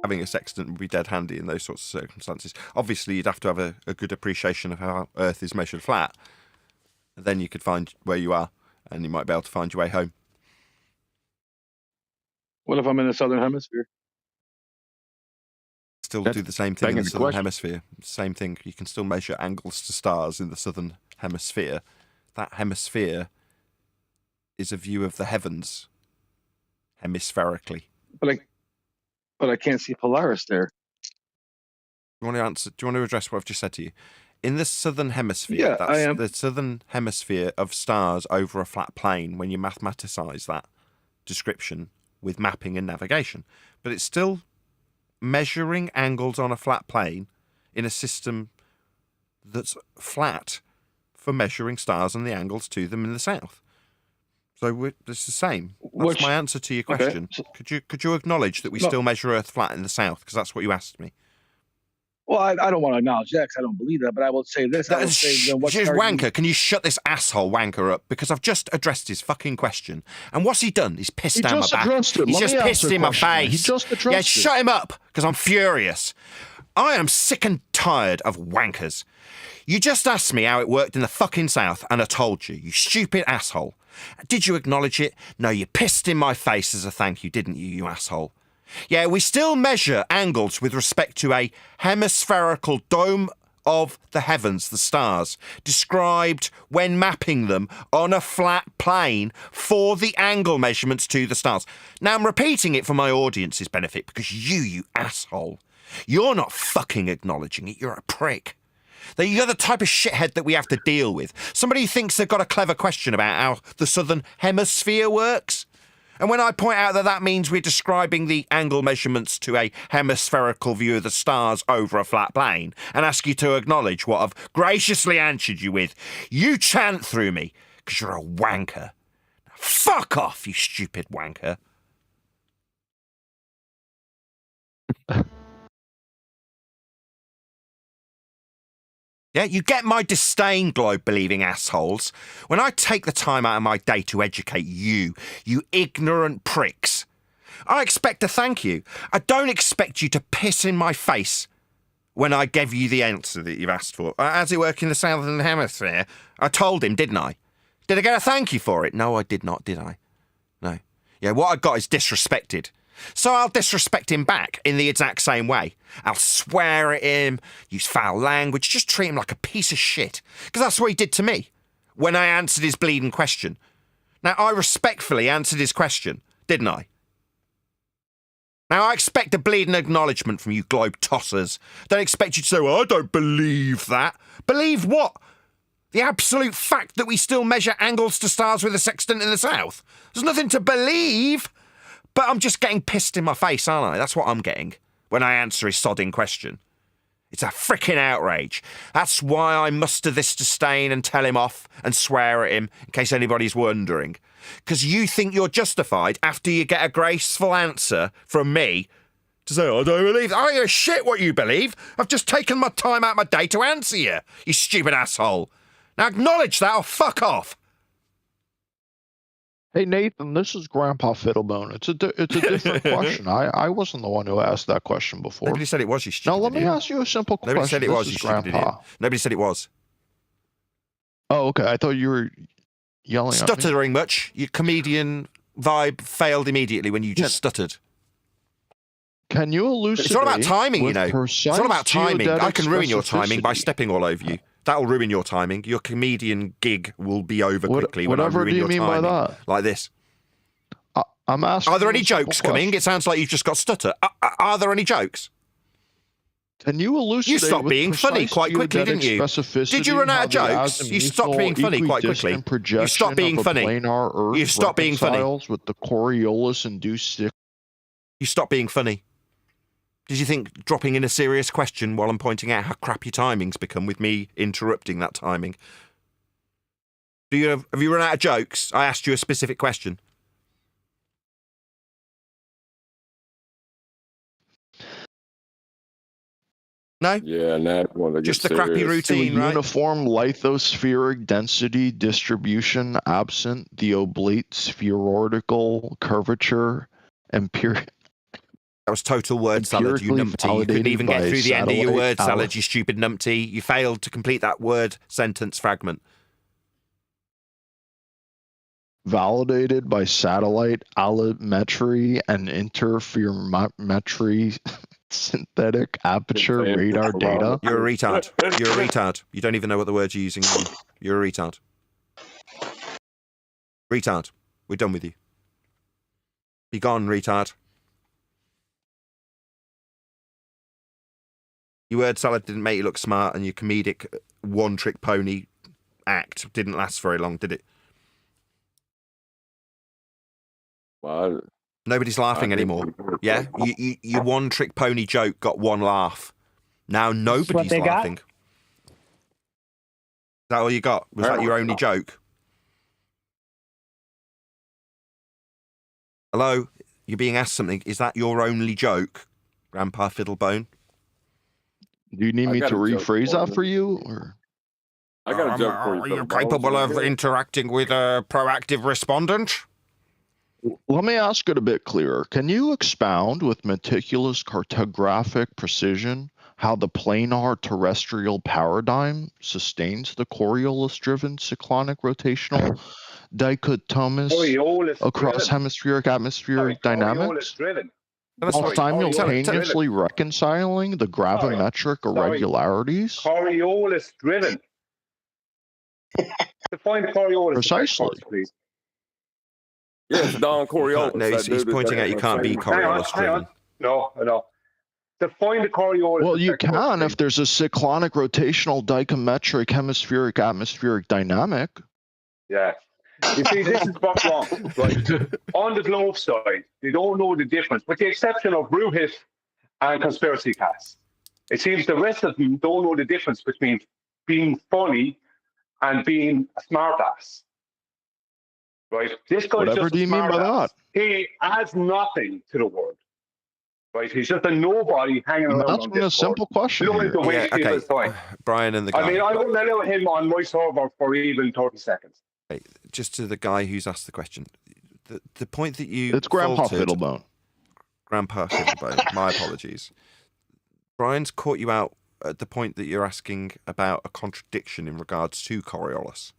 Having a sextant would be dead handy in those sorts of circumstances. Obviously, you'd have to have a good appreciation of how Earth is measured flat. And then you could find where you are, and you might be able to find your way home. What if I'm in the southern hemisphere? Still do the same thing in the southern hemisphere. Same thing. You can still measure angles to stars in the southern hemisphere. That hemisphere is a view of the heavens hemispherically. But I can't see Polaris there. Do you want to address what I've just said to you? In the southern hemisphere, Yeah, I am. The southern hemisphere of stars over a flat plane when you mathematicize that description with mapping and navigation. But it's still measuring angles on a flat plane in a system that's flat for measuring stars and the angles to them in the south. So it's the same. That's my answer to your question. Okay. Could you acknowledge that we still measure Earth flat in the south? Because that's what you asked me. Well, I don't want to acknowledge that because I don't believe that, but I will say this. Wanker, can you shut this asshole wanker up? Because I've just addressed his fucking question. And what's he done? He's pissed down my back. He's just pissed in my face. He just addressed Yeah, it. shut him up, because I'm furious. I am sick and tired of wankers. You just asked me how it worked in the fucking south, and I told you, you stupid asshole. Did you acknowledge it? No, you pissed in my face as a thank you, didn't you, you asshole? Yeah, we still measure angles with respect to a hemispherical dome of the heavens, the stars, described when mapping them on a flat plane for the angle measurements to the stars. Now, I'm repeating it for my audience's benefit because you asshole, you're not fucking acknowledging it. You're a prick. You're the type of shithead that we have to deal with. Somebody who thinks they've got a clever question about how the southern hemisphere works. And when I point out that that means we're describing the angle measurements to a hemispherical view of the stars over a flat plane and ask you to acknowledge what I've graciously answered you with, you chant through me because you're a wanker. Fuck off, you stupid wanker. Yeah, you get my disdain, globe-believing assholes. When I take the time out of my day to educate you, you ignorant pricks, I expect to thank you. I don't expect you to piss in my face when I gave you the answer that you've asked for. How's it work in the southern hemisphere? I told him, didn't I? Did I get a thank you for it? No, I did not, did I? No. Yeah, what I got is disrespected. So I'll disrespect him back in the exact same way. I'll swear at him, use foul language, just treat him like a piece of shit. Because that's what he did to me when I answered his bleeding question. Now, I respectfully answered his question, didn't I? Now, I expect a bleeding acknowledgement from you globe tossers. Don't expect you to say, well, I don't believe that. Believe what? The absolute fact that we still measure angles to stars with a sextant in the south? There's nothing to believe. But I'm just getting pissed in my face, aren't I? That's what I'm getting when I answer his sodding question. It's a frickin' outrage. That's why I muster this disdain and tell him off and swear at him, in case anybody's wondering. Because you think you're justified after you get a graceful answer from me to say, I don't believe that. I don't give a shit what you believe. I've just taken my time out of my day to answer you, you stupid asshole. Now acknowledge that or fuck off. Hey Nathan, this is Grandpa Fiddlebone. It's a different question. I wasn't the one who asked that question before. Nobody said it was, you stupid Now let me idiot. ask you a simple question. Nobody said it was, you stupid Grandpa. idiot. Nobody said it was. Oh, okay. I thought you were yelling at me. Stuttering much. Your comedian vibe failed immediately when you just stuttered. Can you elucidate? It's all about timing, you know. It's precise all about timing. I geodetic can ruin your timing by specificity? stepping all over you. That'll ruin your timing. Your comedian gig will be over quickly when I whatever ruin do you your mean by timing. that? Like this. I'm asking. Are there you any a simple jokes coming? question. It sounds like you've just got stutter. Are there any jokes? Can you elucidate? You stopped with being funny precise quite quickly, didn't you? geodetic Did you run out of specificity jokes? how the You stopped being funny quite quickly. equidistant You stopped being projection funny. of a planar Earth You stopped being funny. reconciles with the Coriolis-induced stick. You stopped being funny. Did you think dropping in a serious question while I'm pointing out how crap your timing's become with me interrupting that timing? Have you run out of jokes? I asked you a specific question. No? Yeah, Nat, when they Just get the crappy serious. routine, To a right? uniform lithospheric density distribution absent the oblate spheroidal curvature empiric. That was total word salad, you Empirically numpty. You couldn't validated even get by through the end of your satellite word salad, you stupid numpty. You failed to complete that word sentence fragment. Validated by satellite allometry and interferometry synthetic aperture radar data. You're a retard. You're a retard. You don't even know what the words you're using mean. You're a retard. Retard. We're done with you. Be gone, retard. Your word salad didn't make you look smart, and your comedic one-trick pony act didn't last very long, did it? Well, Nobody's laughing anymore. Yeah? Your one-trick pony joke got one laugh. Now nobody's they got? laughing. Is that all you got? Was that your only joke? Hello? You're being asked something. Is that your only joke, Grandpa Fiddlebone? Do you need me to rephrase that for you? Or? I got a joke for you. Are you capable of interacting with a proactive respondent? Let me ask it a bit clearer. Can you expound with meticulous cartographic precision how the planar terrestrial paradigm sustains the Coriolis-driven cyclonic rotational dichotomous across hemispheric atmospheric dynamics? While simultaneously reconciling the gravimetric irregularities? Coriolis driven. Define Coriolis. Precisely. Please. Yes, Don Coriolis. No, he's pointing out you can't be Coriolis driven. No. Define the Coriolis. Well, you can if there's a cyclonic rotational dichometric hemispheric atmospheric dynamic. Yeah. You see, this is what's wrong. Right? On the globe side, they don't know the difference, with the exception of Bruhit and Conspiracy Cast. It seems the rest of them don't know the difference between being funny and being a smartass. Right? This guy's Whatever just do you mean by that? He adds nothing to the world. Right? He's just a nobody hanging around. That's a simple question. Brian and the guy. I mean, I wouldn't allow him on my server for even 30 seconds. Just to the guy who's asked the question, the point that you It's Grandpa faltered, Fiddlebone. Grandpa Fiddlebone. My apologies. Brian's caught you out at the point that you're asking about a contradiction in regards to Coriolis,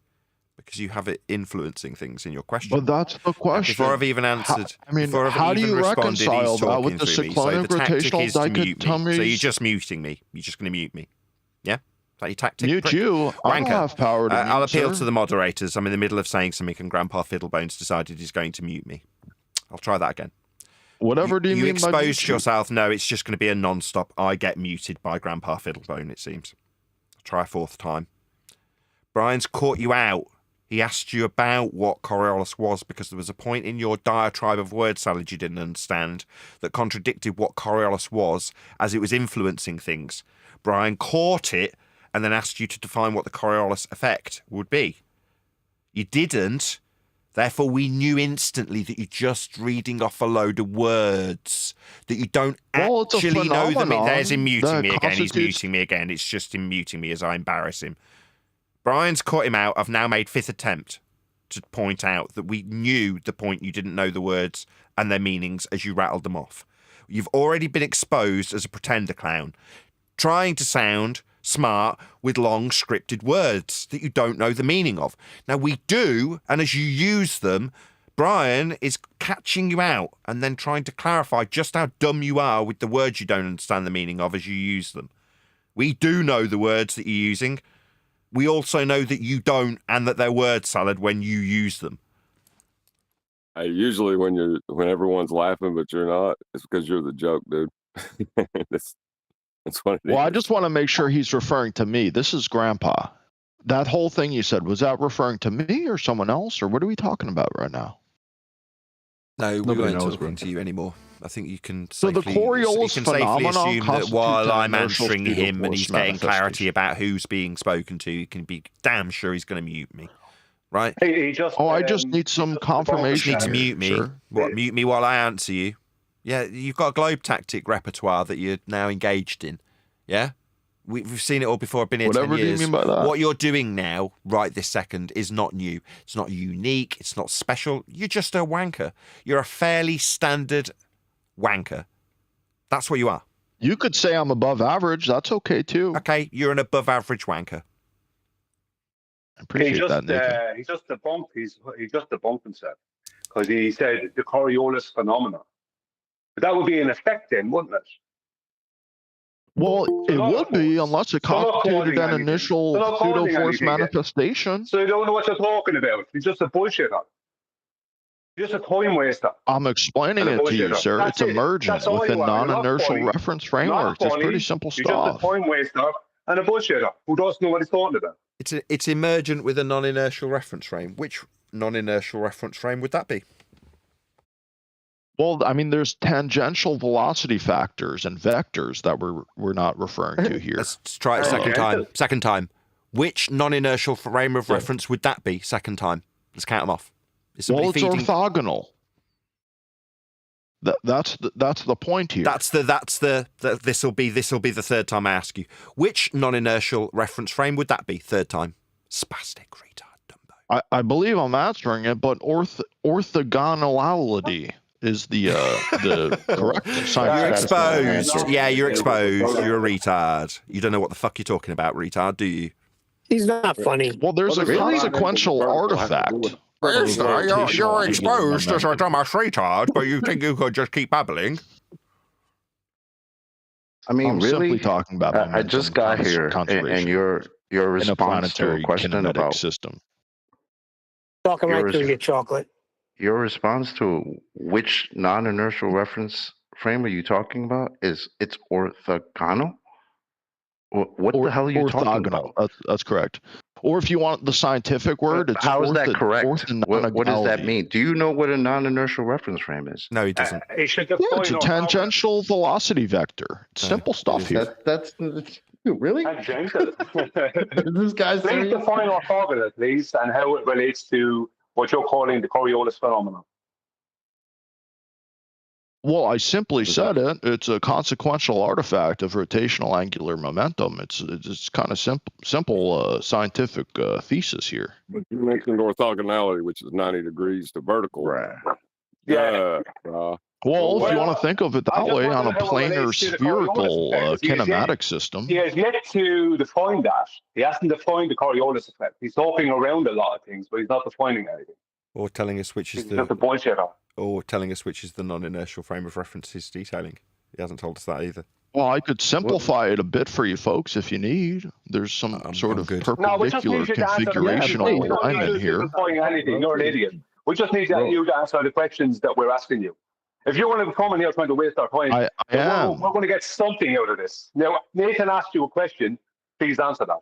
because you have it influencing things in your question. But that's the question. Before I've even answered, how do you reconcile that with the cyclonic rotational dichotomy? So you're just muting me. You're just going to mute me. Yeah? Is that your tactic? Mute you. I don't have power to mute, I'll appeal sir. to the moderators. I'm in the middle of saying something, and Grandpa Fiddlebone's decided he's going to mute me. I'll try that again. Whatever do you mean by exposed mute? yourself? No, it's just going to be a non-stop. I get muted by Grandpa Fiddlebone, it seems. I'll try a fourth time. Brian's caught you out. He asked you about what Coriolis was because there was a point in your diatribe of word salad you didn't understand that contradicted what Coriolis was as it was influencing things. Brian caught it and then asked you to define what the Coriolis effect would be. You didn't. Therefore, we knew instantly that you're just reading off a load of words, that you don't actually know them. There's him muting me again. He's muting me again. It's just him muting me as I embarrass him. Brian's caught him out. I've now made fifth attempt to point out that we knew the point you didn't know the words and their meanings as you rattled them off. You've already been exposed as a pretender clown, trying to sound smart with long scripted words that you don't know the meaning of. Now we do, and as you use them, Brian is catching you out and then trying to clarify just how dumb you are with the words you don't understand the meaning of as you use them. We do know the words that you're using. We also know that you don't, and that they're word salad when you use them. Usually when everyone's laughing but you're not, it's because you're the joke, dude. That's what it is. Well, I just want to make sure he's referring to me. This is Grandpa. That whole thing you said, was that referring to me or someone else, or what are we talking about right now? No, we weren't talking to you anymore. I think you can So safely, the Coriolis you can safely phenomenon assume that while constitutes I'm an inertial answering speed of him and he's force getting clarity about who's being spoken to, you can be damn sure he's going to mute me. Right? He just, I just need some confirmation. You need to here, mute me. sir. What, mute me while I answer you? Yeah, you've got a globe tactic repertoire that you're now engaged in. Yeah? We've seen it all before. I've been here Whatever 10 do you years. mean by that? What you're doing now, right this second, is not new. It's not unique. It's not special. You're just a wanker. You're a fairly standard wanker. That's what you are. You could say I'm above average. That's okay too. Okay, you're an above average wanker. I appreciate that, Nathan. He just debunked himself because he said the Coriolis phenomenon. But that would be an effect then, wouldn't it? Well, it would be unless it constituted an initial pseudo-force manifestation. So you don't know what you're talking about. You're just a bullshitter. You're just a time waster. I'm explaining it to you, sir. It's emergent within non-inertial reference frameworks. It's pretty simple You're just stuff. a time waster and a bullshitter who doesn't know what he's talking about. It's emergent with a non-inertial reference frame. Which non-inertial reference frame would that be? Well, I mean, there's tangential velocity factors and vectors that we're not referring to here. Let's try it a second time. Second time. Which non-inertial frame of reference would that be? Second time. Let's count them off. Well, it's orthogonal. That's the point here. This will be the third time I ask you. Which non-inertial reference frame would that be? Third time. Spastic retard Dumbo. I believe I'm answering it, but orthogonality is the correct science. You're exposed. Yeah, you're exposed. You're a retard. You don't know what the fuck you're talking about, retard, do you? He's not funny. Well, there's a consequential artifact. You're exposed as a dumbass retard, but you think you could just keep babbling? I mean, I'm really? simply talking about I just got here, and your response to a question about system. Talking right through your chocolate. Your response to which non-inertial reference frame are you talking about? It's orthogonal? What the hell are you talking about? That's correct. Or if you want the scientific word, it's how is that correct? What does that mean? Do you know what a non-inertial reference frame is? No, he doesn't. It's a tangential velocity vector. It's simple stuff here. That's really? This guy's please define orthogonal, please, and how it relates to what you're calling the Coriolis phenomenon. Well, I simply said it. It's a consequential artifact of rotational angular momentum. It's kind of simple scientific thesis here. But you mentioned orthogonality, which is 90 degrees to vertical. Right. Yeah. Well, if you want to think of it that way, on a planar spherical kinematic system. He has yet to define that. He hasn't defined the Coriolis effect. He's talking around a lot of things, but he's not defining anything. Or telling us which is He's just a bullshitter. Or telling us which is the non-inertial frame of reference he's detailing. He hasn't told us that either. Well, I could simplify it a bit for you folks if you need. There's some sort of perpendicular configurational alignment here. Anything. You're an idiot. We just need you to answer the questions that we're asking you. If you want to come in here trying to waste our time, we're going to get something out of this. Now, Nathan asked you a question. Please answer that.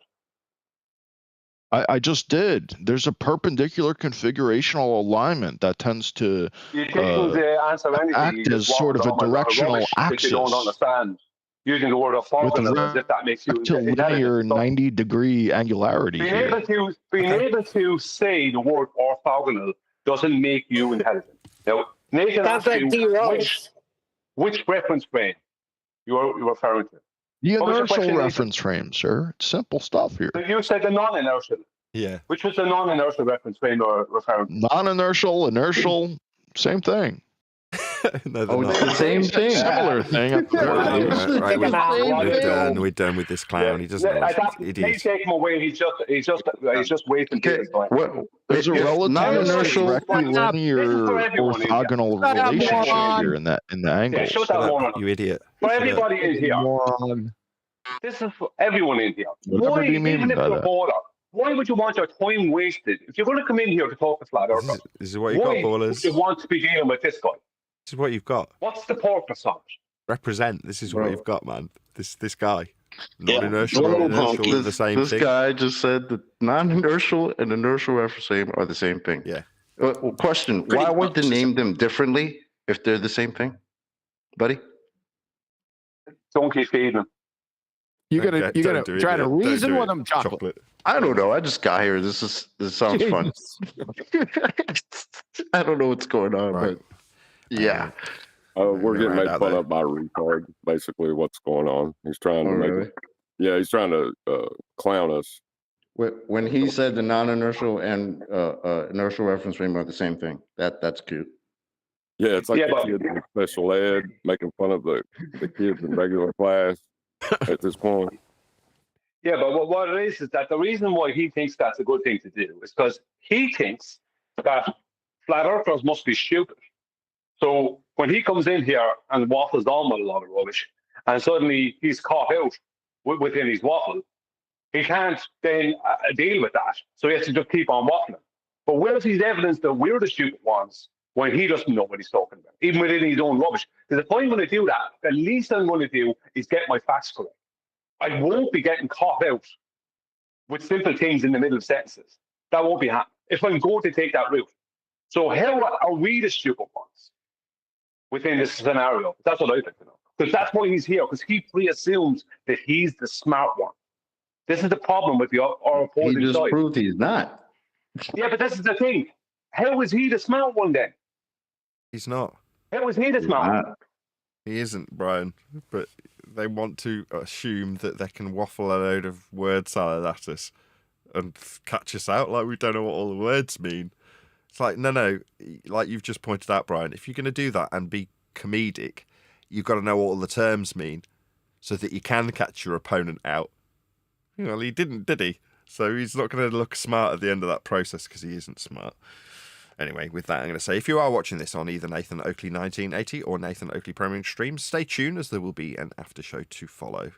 I just did. There's a perpendicular configurational alignment that tends to act as sort of a directional axis. You don't understand. Using the word orthogonal as if that makes you linear 90-degree angularity. Being able to say the word orthogonal doesn't make you intelligent. Now, Nathan asked you which reference frame you're referring to. The inertial reference frame, sir. It's simple stuff here. So you said the non-inertial. Yeah. Which was the non-inertial reference frame you're referring to? Non-inertial, inertial, same thing. No, it's the same thing. Similar thing. We're done with this clown. He doesn't know. Please take him away. He's just wasting his time. There's a relatively directly linear orthogonal relationship here in the angles. Shut that one. You idiot. For everybody in here. This is for everyone in here. Whatever do you mean even if by you're that? bored, why would you want your time wasted? If you're going to come in here to talk to Flat Earth, this is what you've got, ballers. Would you want to be dealing with this guy? This is what you've got. What's the purpose of it? Represent. This is what you've got, man. This guy. Non-inertial and inertial are the same thing. This guy just said that non-inertial and inertial reference frame are the same thing. Yeah. Question: why would they name them differently if they're the same thing, buddy? Don't keep feeding them. You gotta try to reason with them, chocolate. I don't know. I just got here. This sounds fun. I don't know what's going on, but yeah. We're getting made fun of by retard. Basically, what's going on? He's trying to make Yeah, he's trying to clown us. When he said the non-inertial and inertial reference frame are the same thing, that's cute. Yeah, it's like Yeah, the but- kids in special ed making fun of the kids in regular class at this point. Yeah, but what it is that the reason why he thinks that's a good thing to do is because he thinks that flat earthers must be stupid. So when he comes in here and waffles on with a lot of rubbish, and suddenly he's caught out within his waffle, he can't then deal with that. So he has to just keep on waffling. But where's his evidence that we're the stupid ones when he doesn't know what he's talking about, even within his own rubbish? Because if I'm going to do that, the least I'm going to do is get my facts correct. I won't be getting caught out with simple things in the middle of sentences. That won't be happening if I'm going to take that route. So how are we the stupid ones within this scenario? That's what I'd like to know. Because that's why he's here, because he pre-assumes that he's the smart one. This is the problem with our opposing He just side. proved he's not. Yeah, but this is the thing. How is he the smart one then? He's not. How is he the smart one? He isn't, Brian. But they want to assume that they can waffle a load of word salad at us and catch us out like we don't know what all the words mean. It's like, no. Like you've just pointed out, Brian, if you're going to do that and be comedic, you've got to know what all the terms mean so that you can catch your opponent out. Well, he didn't, did he? So he's not going to look smart at the end of that process because he isn't smart. Anyway, with that, I'm going to say, if you are watching this on either Nathan Oakley 1980 or Nathan Oakley Premium Streams, stay tuned as there will be an after show to follow.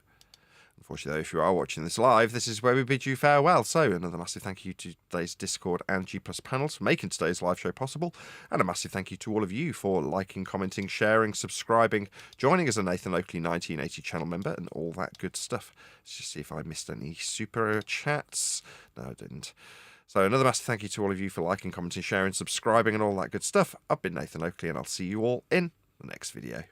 Unfortunately, though, if you are watching this live, this is where we bid you farewell. So, another massive thank you to today's Discord and G Plus panels for making today's live show possible. And a massive thank you to all of you for liking, commenting, sharing, subscribing, joining as a Nathan Oakley 1980 channel member, and all that good stuff. Let's just see if I missed any super chats. No, I didn't. So, another massive thank you to all of you for liking, commenting, sharing, subscribing, and all that good stuff. I've been Nathan Oakley, and I'll see you all in the next video.